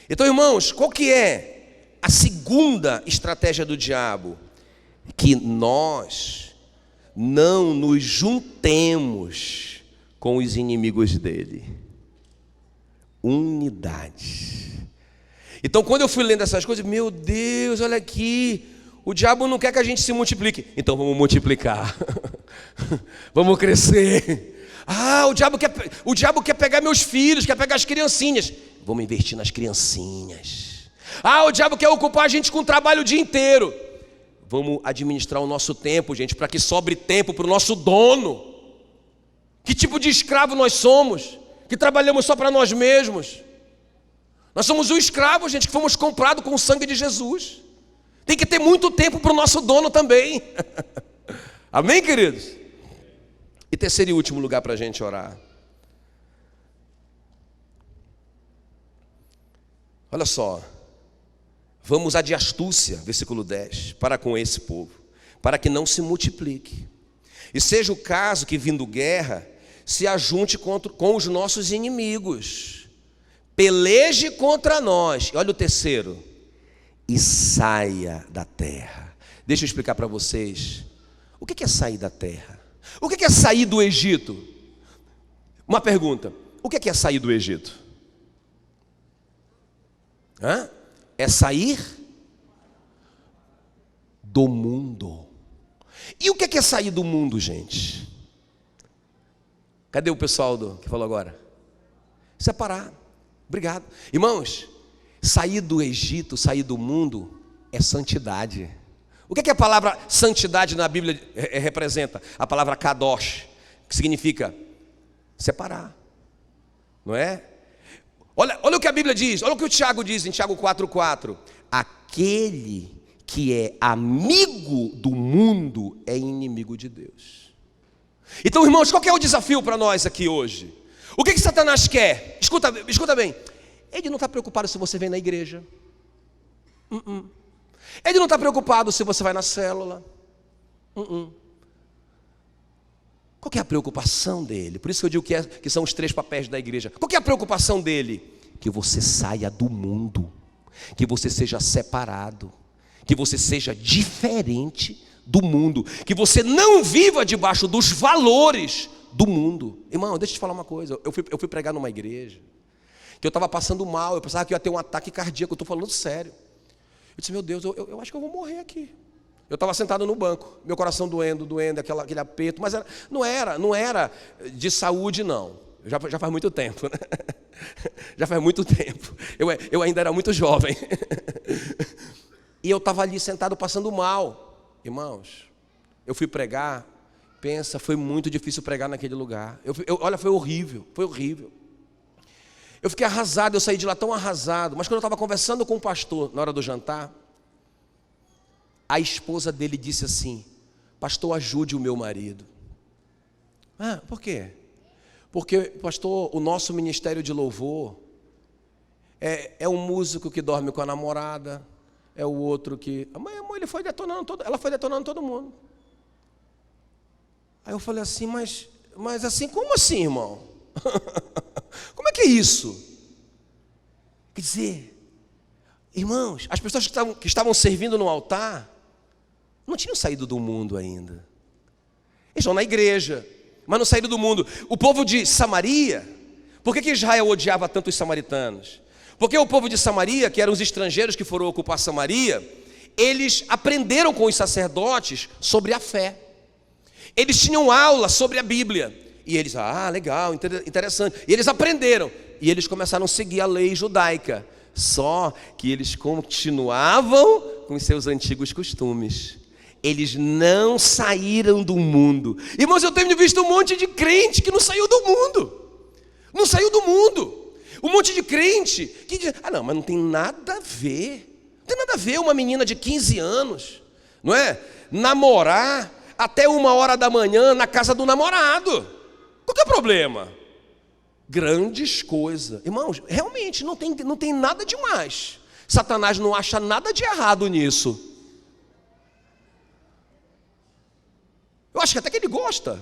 Então, irmãos, qual que é a segunda estratégia do diabo? Que nós não nos juntemos com os inimigos dele. Unidade. Então, quando eu fui lendo essas coisas, meu Deus, olha aqui, o diabo não quer que a gente se multiplique. Então vamos multiplicar. Vamos crescer. O diabo quer pegar meus filhos, quer pegar as criancinhas. Vamos investir nas criancinhas. O diabo quer ocupar a gente com trabalho o dia inteiro. Vamos administrar o nosso tempo, gente, para que sobre tempo para o nosso dono. Que tipo de escravo nós somos? Que trabalhamos só para nós mesmos. Nós somos um escravo, gente, que fomos comprados com o sangue de Jesus. Tem que ter muito tempo para o nosso dono também. Amém, queridos? E terceiro e último lugar para a gente orar. Olha só. Vamos a de astúcia, versículo 10, para com esse povo, para que não se multiplique. E seja o caso que, vindo guerra, se ajunte com os nossos inimigos, peleje contra nós. Olha o terceiro: e saia da terra. Deixa eu explicar para vocês o que é sair da terra. O que é sair do Egito? Uma pergunta: o que é sair do Egito? É sair do mundo. E o que é sair do mundo, gente? Cadê o pessoal que falou agora? Separar. Obrigado. Irmãos, sair do Egito, sair do mundo é santidade. O que a palavra santidade na Bíblia representa? A palavra kadosh, que significa separar. Não é? Olha o que a Bíblia diz, olha o que o Tiago diz em Tiago 4,4. Aquele que é amigo do mundo é inimigo de Deus. Então, irmãos, qual que é o desafio para nós aqui hoje? O que Satanás quer? Escuta bem. Ele não está preocupado se você vem na igreja. Ele não está preocupado se você vai na célula. Qual que é a preocupação dele? Por isso que eu digo que são os 3 papéis da igreja. Qual que é a preocupação dele? Que você saia do mundo, que você seja separado, que você seja diferente do mundo, que você não viva debaixo dos valores do mundo. Irmão, deixa eu te falar uma coisa. Eu fui pregar numa igreja que eu estava passando mal, eu pensava que eu ia ter um ataque cardíaco, eu estou falando sério. Eu disse, meu Deus, eu acho que eu vou morrer aqui. Eu estava sentado no banco, meu coração doendo, aquele aperto, mas não era de saúde, não. Já faz muito tempo, né? Já faz muito tempo. Eu ainda era muito jovem. E eu estava ali sentado passando mal. Irmãos, eu fui pregar, foi muito difícil pregar naquele lugar. Olha, foi horrível. Eu fiquei arrasado, eu saí de lá tão arrasado. Mas quando eu estava conversando com o pastor, na hora do jantar, a esposa dele disse assim, pastor, ajude o meu marido. Por quê? Porque, pastor, o nosso ministério de louvor é um músico que dorme com a namorada, é o outro que... ela foi detonando todo mundo. Aí eu falei assim, mas assim, como assim, irmão? Como é que é isso? Quer dizer, irmãos, as pessoas que estavam servindo no altar não tinham saído do mundo ainda. Eles estão na igreja, mas não saíram do mundo. O povo de Samaria, por que Israel odiava tanto os samaritanos? Porque o povo de Samaria, que eram os estrangeiros que foram ocupar Samaria, eles aprenderam com os sacerdotes sobre a fé. Eles tinham aula sobre a Bíblia. E eles, legal, interessante. E eles aprenderam. E eles começaram a seguir a lei judaica. Só que eles continuavam com os seus antigos costumes. Eles não saíram do mundo. Irmãos, eu tenho visto um monte de crente que não saiu do mundo. Não saiu do mundo. Um monte de crente que diz, não, mas não tem nada a ver. Não tem nada a ver uma menina de 15 anos, não é? Namorar até 1h da manhã na casa do namorado. Qual que é o problema? Grandes coisas. Irmãos, realmente não tem nada demais. Satanás não acha nada de errado nisso. Eu acho que até que ele gosta.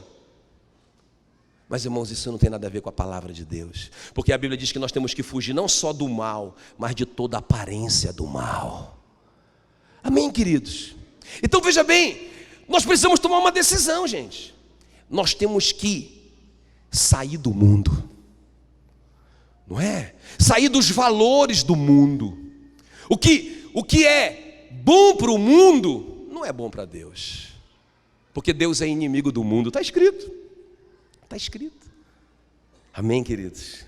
Mas, irmãos, isso não tem nada a ver com a palavra de Deus. Porque a Bíblia diz que nós temos que fugir não só do mal, mas de toda a aparência do mal. Amém, queridos? Então, veja bem, nós precisamos tomar uma decisão, gente. Nós temos que sair do mundo. Não é? Sair dos valores do mundo. O que é bom para o mundo, não é bom para Deus. Porque Deus é inimigo do mundo. Está escrito. Está escrito. Amém, queridos?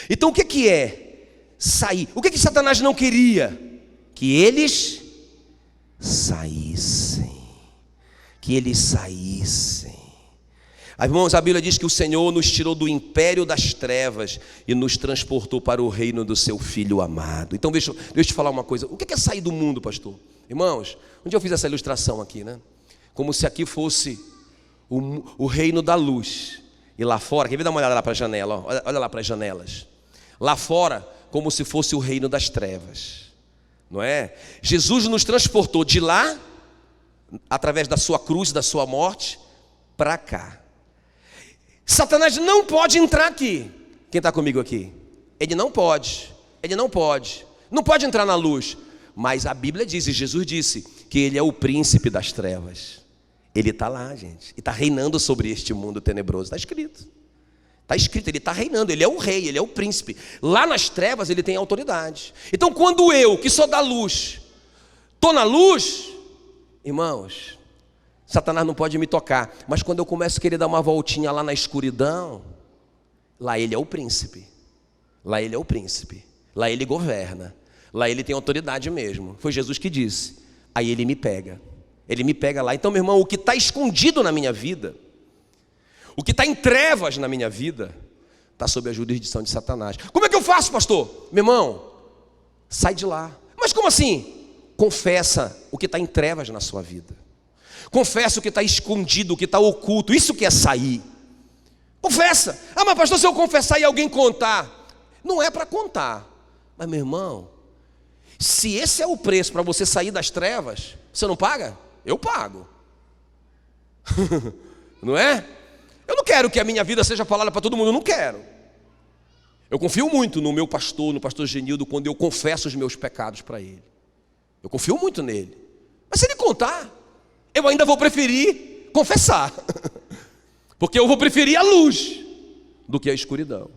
Então o que é sair? O que Satanás não queria? Que eles saíssem. Que eles saíssem. Irmãos, a Bíblia diz que o Senhor nos tirou do império das trevas e nos transportou para o reino do seu Filho amado. Então deixa eu te falar uma coisa. O que é sair do mundo, pastor? Irmãos, um dia eu fiz essa ilustração aqui, né? Como se aqui fosse o reino da luz. E lá fora, quer ver, dar uma olhada lá para a janela, ó, olha lá para as janelas. Lá fora, como se fosse o reino das trevas. Não é? Jesus nos transportou de lá, através da sua cruz, da sua morte, para cá. Satanás não pode entrar aqui. Quem está comigo aqui? Ele não pode. Não pode entrar na luz. Mas a Bíblia diz, e Jesus disse, que ele é o príncipe das trevas. Ele está lá, gente, e está reinando sobre este mundo tenebroso. Está escrito, ele está reinando, ele é o rei, ele é o príncipe. Lá nas trevas ele tem autoridade. Então quando eu, que sou da luz, estou na luz, Irmãos, Satanás não pode me tocar, mas quando eu começo a querer dar uma voltinha lá na escuridão, lá ele é o príncipe, lá ele é o príncipe, lá ele governa, lá ele tem autoridade mesmo. Foi Jesus que disse. Aí ele me pega lá. Então, meu irmão, o que está escondido na minha vida, o que está em trevas na minha vida, está sob a jurisdição de Satanás. Como é que eu faço, pastor? Meu irmão, sai de lá. Mas como assim? Confessa o que está em trevas na sua vida. Confessa o que está escondido, o que está oculto. Isso que é sair. Confessa. Ah, mas pastor, se eu confessar e alguém contar. Não é para contar. Mas, meu irmão, se esse é o preço para você sair das trevas, você não paga? Eu pago. Não é? Eu não quero que a minha vida seja falada para todo mundo, eu não quero. Eu confio muito no meu pastor, no pastor Genildo, quando eu confesso os meus pecados para ele. Eu confio muito nele. Mas se ele contar, eu ainda vou preferir confessar. Porque eu vou preferir a luz do que a escuridão.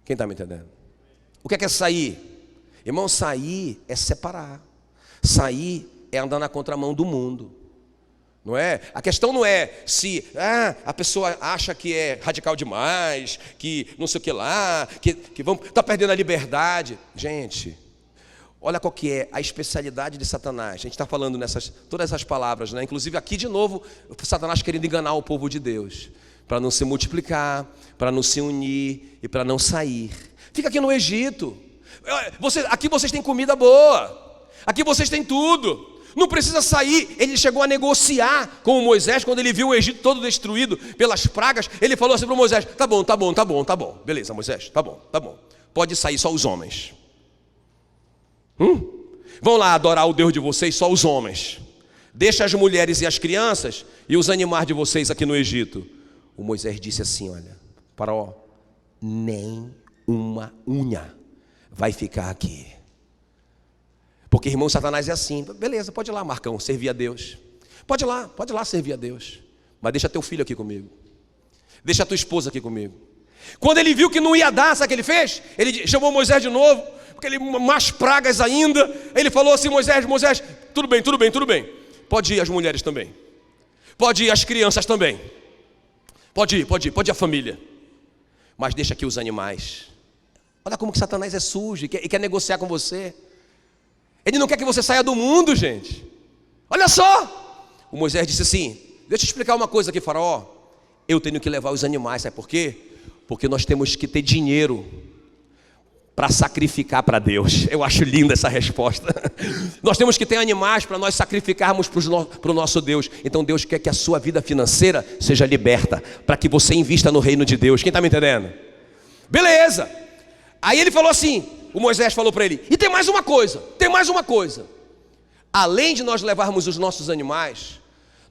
Quem está me entendendo? O que é sair? Irmão, sair é separar. Sair é andar na contramão do mundo. Não é? A questão não é se a pessoa acha que é radical demais, que não sei o que lá, que está perdendo a liberdade. Gente, olha qual que é a especialidade de Satanás. A gente está falando todas essas palavras, né? Inclusive aqui de novo, Satanás querendo enganar o povo de Deus, para não se multiplicar, para não se unir e para não sair. Fica aqui no Egito. Aqui vocês têm comida boa, aqui vocês têm tudo. Não precisa sair. Ele chegou a negociar com Moisés. Quando ele viu o Egito todo destruído pelas pragas, ele falou assim para Moisés: tá bom, beleza, Moisés, tá bom, pode sair só os homens. Vão lá adorar o Deus de vocês, só os homens. Deixa as mulheres e as crianças e os animais de vocês aqui no Egito. O Moisés disse assim: olha, Faraó, nem uma unha vai ficar aqui. Porque, irmão, Satanás é assim. Beleza, pode ir lá, Marcão, servir a Deus. Pode ir lá servir a Deus. Mas deixa teu filho aqui comigo. Deixa tua esposa aqui comigo. Quando ele viu que não ia dar, sabe o que ele fez? Ele chamou Moisés de novo, porque ele mais pragas ainda. Ele falou assim: Moisés, tudo bem. Pode ir as mulheres também. Pode ir as crianças também. Pode ir a família. Mas deixa aqui os animais. Olha como que Satanás é sujo e quer negociar com você. Ele não quer que você saia do mundo, gente. Olha só. O Moisés disse assim: deixa eu explicar uma coisa aqui, Faraó. Eu tenho que levar os animais, sabe por quê? Porque nós temos que ter dinheiro para sacrificar para Deus. Eu acho linda essa resposta. Nós temos que ter animais para nós sacrificarmos para o nosso Deus. Então Deus quer que a sua vida financeira seja liberta, para que você invista no reino de Deus. Quem está me entendendo? Beleza. Aí ele falou assim, o Moisés falou para ele: e tem mais uma coisa. Além de nós levarmos os nossos animais,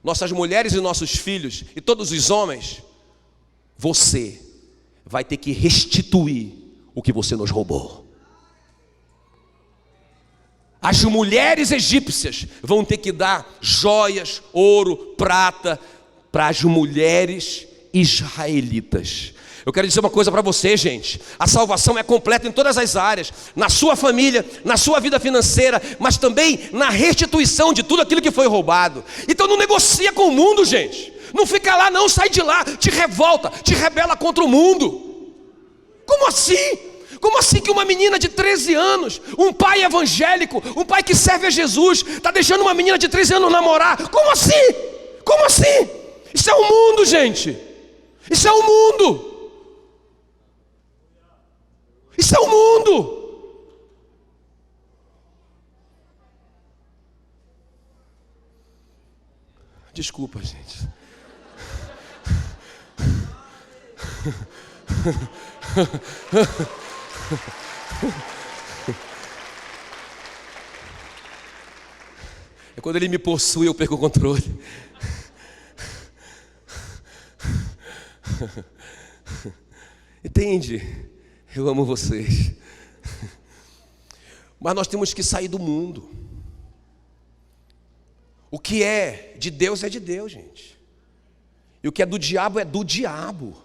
nossas mulheres e nossos filhos e todos os homens, você vai ter que restituir o que você nos roubou. As mulheres egípcias vão ter que dar joias, ouro, prata para as mulheres israelitas. Eu quero dizer uma coisa para você, gente. A salvação é completa em todas as áreas. Na sua família, na sua vida financeira, mas também na restituição de tudo aquilo que foi roubado. Então não negocia com o mundo, gente. Não fica lá não, sai de lá. Te revolta, te rebela contra o mundo. Como assim? Como assim que uma menina de 13 anos, um pai evangélico, um pai que serve a Jesus, está deixando uma menina de 13 anos namorar? Como assim? Como assim? Isso é o mundo, gente. Isso é o mundo. Isso é o mundo. Desculpa, gente. É quando ele me possui, eu perco o controle. Entende? Eu amo vocês. Mas nós temos que sair do mundo. O que é de Deus é de Deus, gente. E o que é do diabo é do diabo.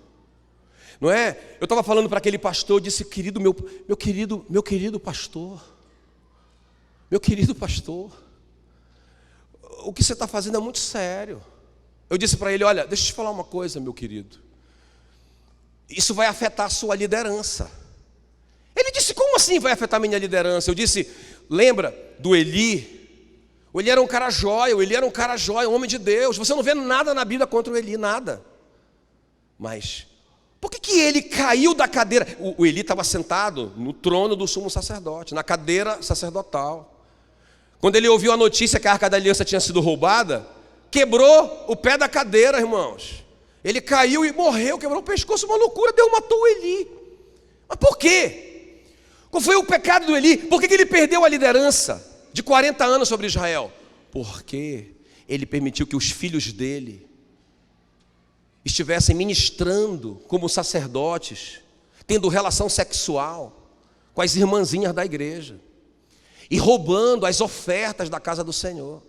Não é? Eu estava falando para aquele pastor, eu disse: querido, meu querido pastor. Meu querido pastor. o que você está fazendo é muito sério. Eu disse para ele, olha, deixa eu te falar uma coisa, meu querido. Isso vai afetar a sua liderança. Ele disse, como assim vai afetar a minha liderança? Eu disse, lembra do Eli? O Eli era um cara jóia, um homem de Deus. Você não vê nada na Bíblia contra o Eli, nada. Mas, por que ele caiu da cadeira? O Eli estava sentado no trono do sumo sacerdote, na cadeira sacerdotal. Quando ele ouviu a notícia que a Arca da Aliança tinha sido roubada, quebrou o pé da cadeira, irmãos. Ele caiu e morreu, quebrou o pescoço, uma loucura, Deus matou o Eli. Mas por quê? Qual foi o pecado do Eli? Por que ele perdeu a liderança de 40 anos sobre Israel? Porque ele permitiu que os filhos dele estivessem ministrando como sacerdotes, tendo relação sexual com as irmãzinhas da igreja e roubando as ofertas da casa do Senhor.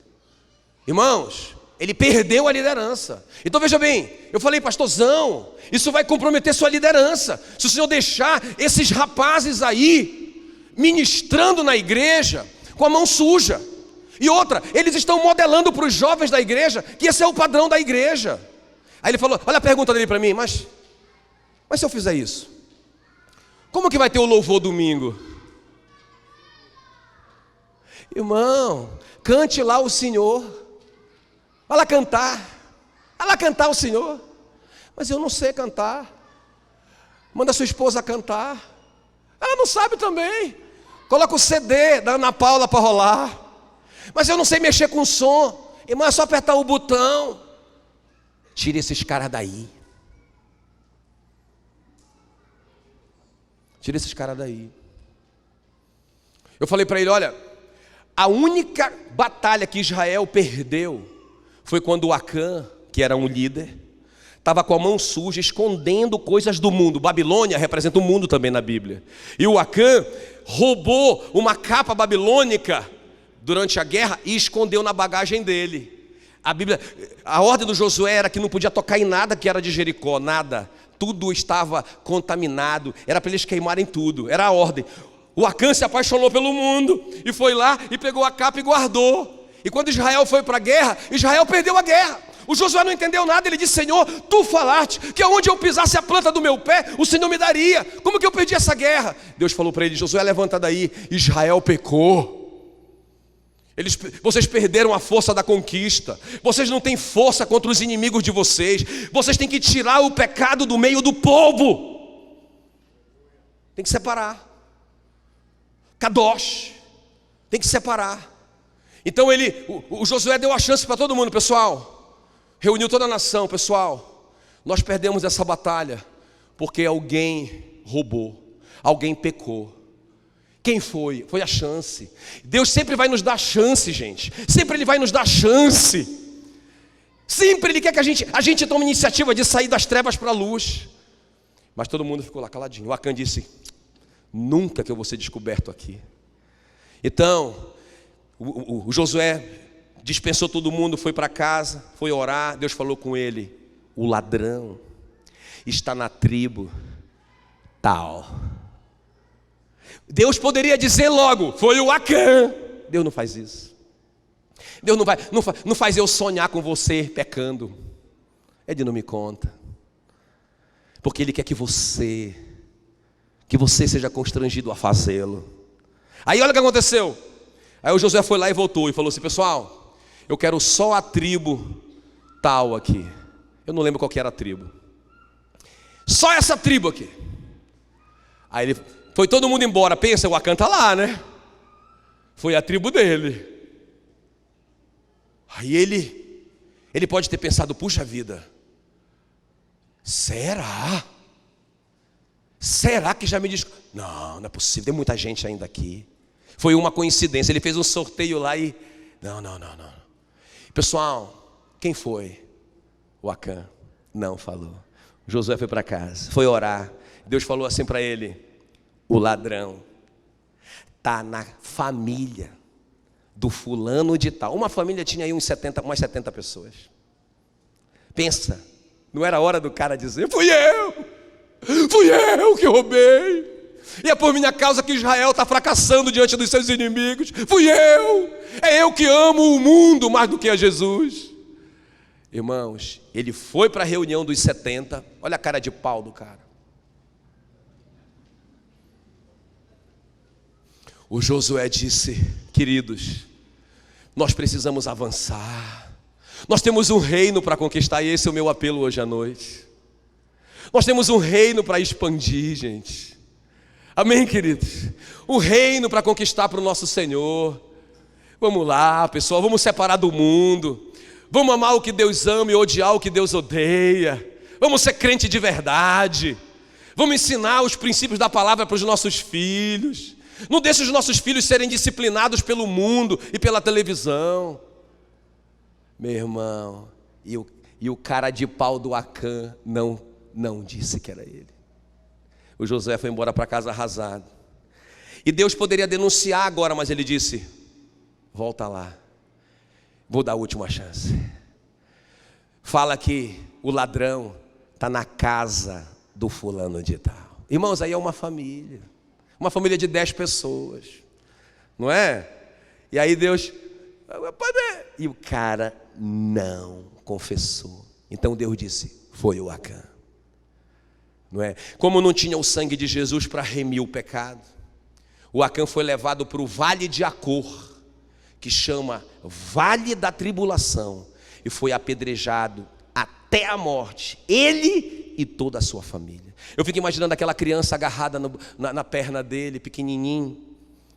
Irmãos, ele perdeu a liderança. Então veja bem, eu falei, pastorzão, isso vai comprometer sua liderança. Se o senhor deixar esses rapazes aí ministrando na igreja com a mão suja. E outra, eles estão modelando para os jovens da igreja que esse é o padrão da igreja. Aí ele falou, olha a pergunta dele para mim, mas se eu fizer isso, como que vai ter o louvor domingo? Irmão, cante lá o Senhor. Vai lá cantar o Senhor. Mas eu não sei cantar. Manda sua esposa cantar. Ela não sabe também. Coloca o CD da Ana Paula para rolar. Mas eu não sei mexer com som. Irmão, é só apertar o botão. Tira esses caras daí. Tira esses caras daí. Eu falei para ele, olha, a única batalha que Israel perdeu foi quando o Acã, que era um líder, estava com a mão suja, escondendo coisas do mundo. Babilônia representa o mundo também na Bíblia. E o Acã roubou uma capa babilônica durante a guerra e escondeu na bagagem dele. A ordem do Josué era que não podia tocar em nada que era de Jericó, nada. Tudo estava contaminado, era para eles queimarem tudo, era a ordem. O Acã se apaixonou pelo mundo e foi lá e pegou a capa e guardou. E quando Israel foi para a guerra, Israel perdeu a guerra. O Josué não entendeu nada, ele disse, Senhor, tu falaste que aonde eu pisasse a planta do meu pé, o Senhor me daria. Como que eu perdi essa guerra? Deus falou para ele, Josué, levanta daí, Israel pecou. Vocês perderam a força da conquista. Vocês não têm força contra os inimigos de vocês. Vocês têm que tirar o pecado do meio do povo. Tem que separar. Kadosh. Tem que separar. Então o Josué deu a chance para todo mundo, pessoal. Reuniu toda a nação, pessoal. Nós perdemos essa batalha porque alguém roubou, alguém pecou. Quem foi? Foi a chance. Deus sempre vai nos dar chance, gente. Sempre Ele vai nos dar chance. Sempre Ele quer que a gente tome iniciativa de sair das trevas para a luz. Mas todo mundo ficou lá caladinho. O Acã disse, nunca que eu vou ser descoberto aqui. Então, o Josué dispensou todo mundo, foi para casa, foi orar. Deus falou com ele, o ladrão está na tribo tal. Deus poderia dizer logo, foi o Acã. Deus não faz isso. Deus não faz eu sonhar com você pecando. Ele não me conta. Porque Ele quer que você seja constrangido a fazê-lo. Aí olha o que aconteceu. Aí o Josué foi lá e voltou e falou assim, pessoal, eu quero só a tribo tal aqui. Eu não lembro qual que era a tribo. Só essa tribo aqui. Aí ele... Foi todo mundo embora, pensa, o Acã está lá, né? Foi a tribo dele. Aí ele pode ter pensado, puxa vida, será? Será que já me diz? Não é possível, tem muita gente ainda aqui. Foi uma coincidência, ele fez um sorteio lá e... Não. Pessoal, quem foi? O Acã não falou. Josué foi para casa, foi orar. Deus falou assim para ele, o ladrão está na família do fulano de tal. Uma família tinha aí umas 70 pessoas. Pensa, não era hora do cara dizer, fui eu que roubei. E é por minha causa que Israel está fracassando diante dos seus inimigos. Fui eu. É eu que amo o mundo mais do que a Jesus. Irmãos, ele foi para a reunião dos 70. Olha a cara de pau do cara. O Josué disse: queridos, nós precisamos avançar. Nós temos um reino para conquistar, e esse é o meu apelo hoje à noite. Nós temos um reino para expandir, gente. Amém, queridos? Um reino para conquistar para o nosso Senhor. Vamos lá, pessoal, vamos separar do mundo. Vamos amar o que Deus ama e odiar o que Deus odeia. Vamos ser crente de verdade. Vamos ensinar os princípios da palavra para os nossos filhos. Não deixe os nossos filhos serem disciplinados pelo mundo e pela televisão. Meu irmão, e o cara de pau do Acã não disse que era ele. O Josué foi embora para casa arrasado. E Deus poderia denunciar agora, mas ele disse: volta lá, vou dar a última chance. Fala que o ladrão está na casa do fulano de tal. Irmãos, aí é uma família de 10 pessoas, não é? E aí Deus, e o cara não confessou. Então Deus disse: foi o Acã, não é? Como não tinha o sangue de Jesus para remir o pecado, o Acã foi levado para o vale de Acor, que chama Vale da Tribulação, e foi apedrejado até a morte, ele e toda a sua família. Eu fico imaginando aquela criança agarrada na perna dele, pequenininho,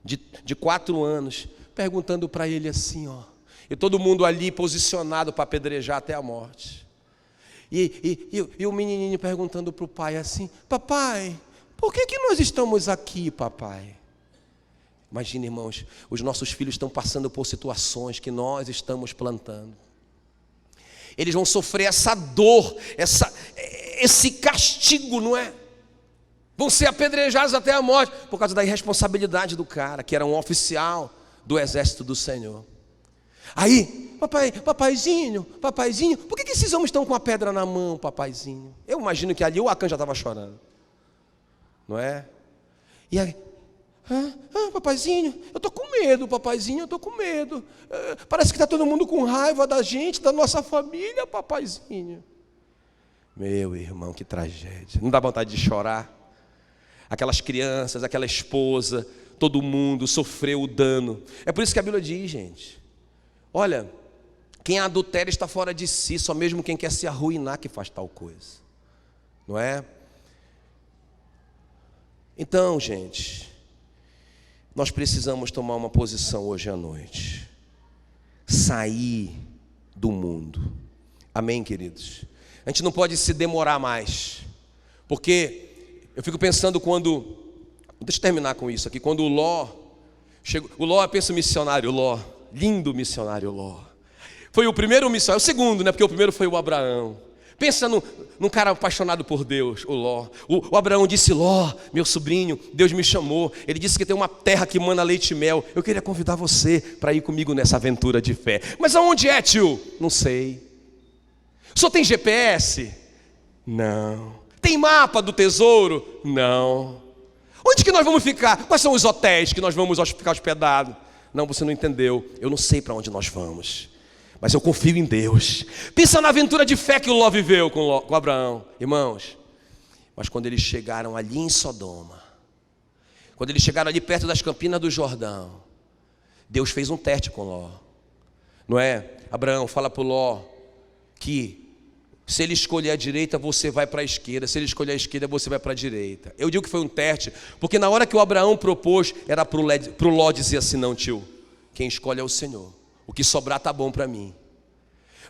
de 4 anos, perguntando para ele assim, ó, e todo mundo ali posicionado para apedrejar até a morte. E o menininho perguntando para o pai assim: papai, por que nós estamos aqui, papai? Imagina, irmãos, os nossos filhos estão passando por situações que nós estamos plantando. Eles vão sofrer essa dor, esse castigo, não é? Vão ser apedrejados até a morte, por causa da irresponsabilidade do cara, que era um oficial do exército do Senhor. Aí, papaizinho, por que esses homens estão com a pedra na mão, papaizinho? Eu imagino que ali o Acã já estava chorando, não é? E aí, papaizinho, eu estou com medo, papaizinho, eu estou com medo. Parece que está todo mundo com raiva da gente, da nossa família, papaizinho. Meu irmão, que tragédia. Não dá vontade de chorar? Aquelas crianças, aquela esposa, todo mundo sofreu o dano. É por isso que a Bíblia diz, gente, olha, quem adultera está fora de si, só mesmo quem quer se arruinar que faz tal coisa, não é? Então, gente, nós precisamos tomar uma posição hoje à noite. Sair do mundo. Amém, queridos? A gente não pode se demorar mais. Porque eu fico pensando quando... Deixa eu terminar com isso aqui. Quando o Ló chegou... O Ló, pensa o missionário Ló. Lindo missionário Ló. Foi o primeiro missionário. O segundo, né? Porque o primeiro foi o Abraão. Pensa num cara apaixonado por Deus, o Ló. O Abraão disse: Ló, meu sobrinho, Deus me chamou. Ele disse que tem uma terra que mana leite e mel. Eu queria convidar você para ir comigo nessa aventura de fé. Mas aonde é, tio? Não sei. O senhor tem GPS? Não. Tem mapa do tesouro? Não. Onde que nós vamos ficar? Quais são os hotéis que nós vamos ficar hospedados? Não, você não entendeu. Eu não sei para onde nós vamos, mas eu confio em Deus. Pensa na aventura de fé que o Ló viveu com Abraão. Irmãos, mas quando eles chegaram ali em Sodoma, quando eles chegaram ali perto das campinas do Jordão, Deus fez um teste com Ló, não é? Abraão, fala para o Ló que se ele escolher a direita, você vai para a esquerda. Se ele escolher a esquerda, você vai para a direita. Eu digo que foi um teste, porque na hora que o Abraão propôs, era para o Ló dizer assim: não, tio, quem escolhe é o Senhor. O que sobrar está bom para mim.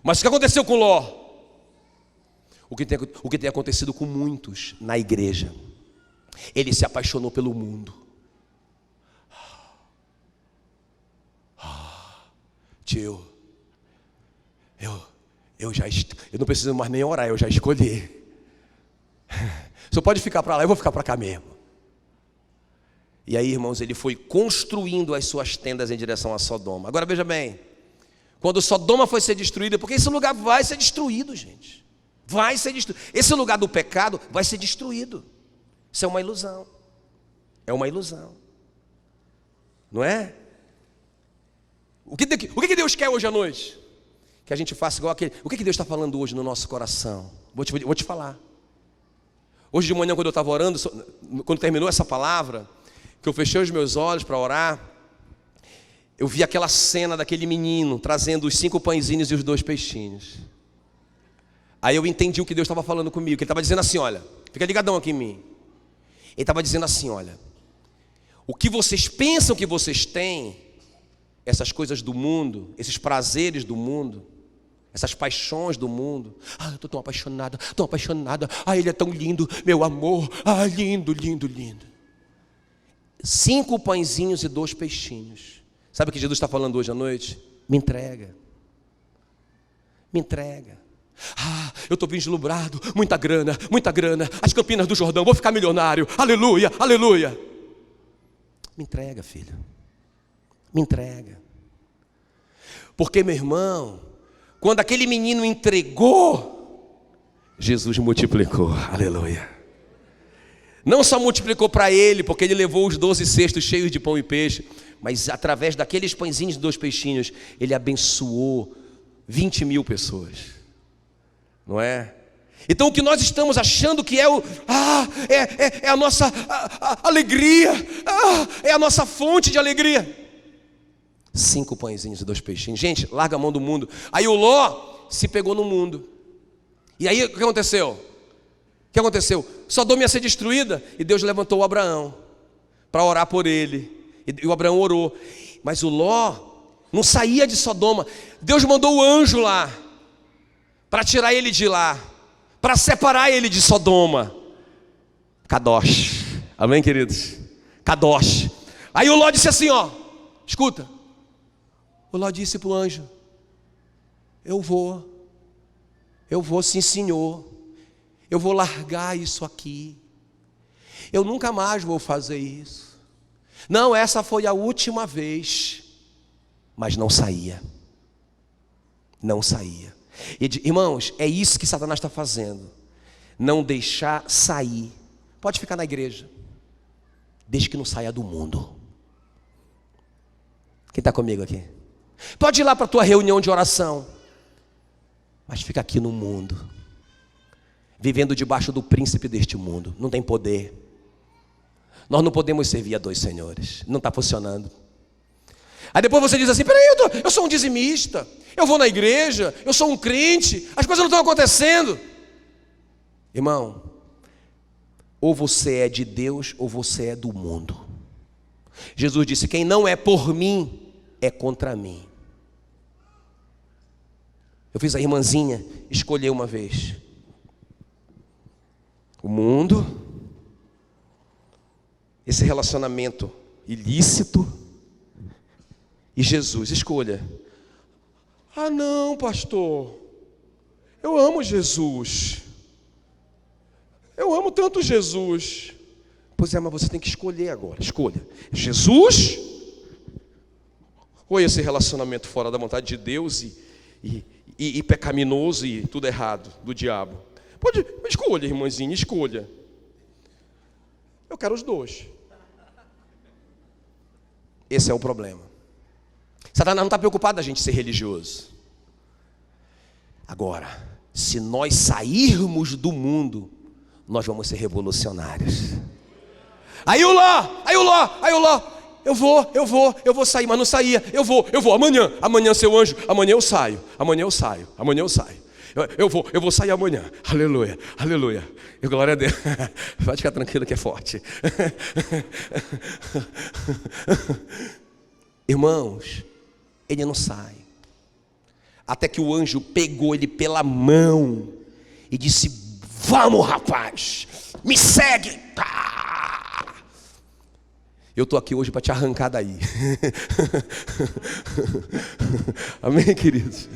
Mas o que aconteceu com Ló? O que tem acontecido com muitos na igreja. Ele se apaixonou pelo mundo. Tio, eu não preciso mais nem orar, eu já escolhi. O senhor pode ficar para lá, eu vou ficar para cá mesmo. E aí, irmãos, ele foi construindo as suas tendas em direção a Sodoma. Agora veja bem, quando Sodoma foi ser destruída, porque esse lugar vai ser destruído, gente. Vai ser destruído. Esse lugar do pecado vai ser destruído. Isso é uma ilusão. É uma ilusão. Não é? O que Deus quer hoje à noite? Que a gente faça igual aquele. O que Deus está falando hoje no nosso coração? Vou te falar. Hoje de manhã, quando eu estava orando, quando terminou essa palavra, que eu fechei os meus olhos para orar, eu vi aquela cena daquele menino trazendo os 5 pãezinhos e os 2 peixinhos. Aí eu entendi o que Deus estava falando comigo, que Ele estava dizendo assim, olha, fica ligadão aqui em mim. Ele estava dizendo assim, olha, o que vocês pensam que vocês têm, essas coisas do mundo, esses prazeres do mundo, essas paixões do mundo. Ah, eu estou tão apaixonada, tão apaixonada. Ah, ele é tão lindo, meu amor. Ah, lindo, lindo, lindo. 5 pãezinhos e 2 peixinhos. Sabe o que Jesus está falando hoje à noite? Me entrega. Me entrega. Ah, eu estou vislumbrado, muita grana, as Campinas do Jordão, vou ficar milionário, aleluia, aleluia. Me entrega, filho, me entrega. Porque, meu irmão, quando aquele menino entregou, Jesus multiplicou, aleluia. Não só multiplicou para ele, porque ele levou os 12 cestos cheios de pão e peixe, mas através daqueles pãezinhos e 2 peixinhos, ele abençoou 20.000 pessoas. Não é? Então o que nós estamos achando que é é a nossa alegria, é a nossa fonte de alegria. 5 pãezinhos e 2 peixinhos. Gente, larga a mão do mundo. Aí o Ló se pegou no mundo. E aí o que aconteceu? O que aconteceu? Sodoma ia ser destruída e Deus levantou o Abraão para orar por ele. E o Abraão orou. Mas o Ló não saía de Sodoma. Deus mandou o anjo lá para tirar ele de lá, para separar ele de Sodoma. Kadosh. Amém, queridos? Kadosh. Aí o Ló disse assim, ó, escuta. O Ló disse para o anjo, eu vou sim, Senhor. Eu vou largar isso aqui. Eu nunca mais vou fazer isso. Não, essa foi a última vez. Mas não saía. Não saía. Irmãos, é isso que Satanás está fazendo. Não deixar sair. Pode ficar na igreja, desde que não saia do mundo. Quem está comigo aqui? Pode ir lá para a tua reunião de oração, mas fica aqui no mundo, vivendo debaixo do príncipe deste mundo. Não tem poder. Nós não podemos servir a 2 senhores. Não está funcionando. Aí depois você diz assim, peraí, eu sou um dizimista, eu vou na igreja, eu sou um crente, as coisas não estão acontecendo. Irmão, ou você é de Deus ou você é do mundo. Jesus disse, quem não é por mim é contra mim. Eu fiz a irmãzinha escolher uma vez o mundo, esse relacionamento ilícito, e Jesus. Escolha. Ah não, pastor, eu amo Jesus, eu amo tanto Jesus. Pois é, mas você tem que escolher agora. Escolha, Jesus ou esse relacionamento fora da vontade de Deus e pecaminoso e tudo errado do diabo? Pode, escolha, irmãzinha, escolha. Eu quero os 2. Esse é o problema. Satanás não está preocupado da gente ser religioso. Agora, se nós sairmos do mundo, nós vamos ser revolucionários. Aí o Ló, eu vou sair, mas não saía. Eu vou, amanhã seu anjo, amanhã eu saio. Eu vou sair amanhã. Aleluia, aleluia. E glória a Deus. Pode ficar tranquilo que é forte. Irmãos, ele não sai. Até que o anjo pegou ele pela mão e disse, vamos rapaz, me segue. Eu estou aqui hoje para te arrancar daí. Amém, queridos?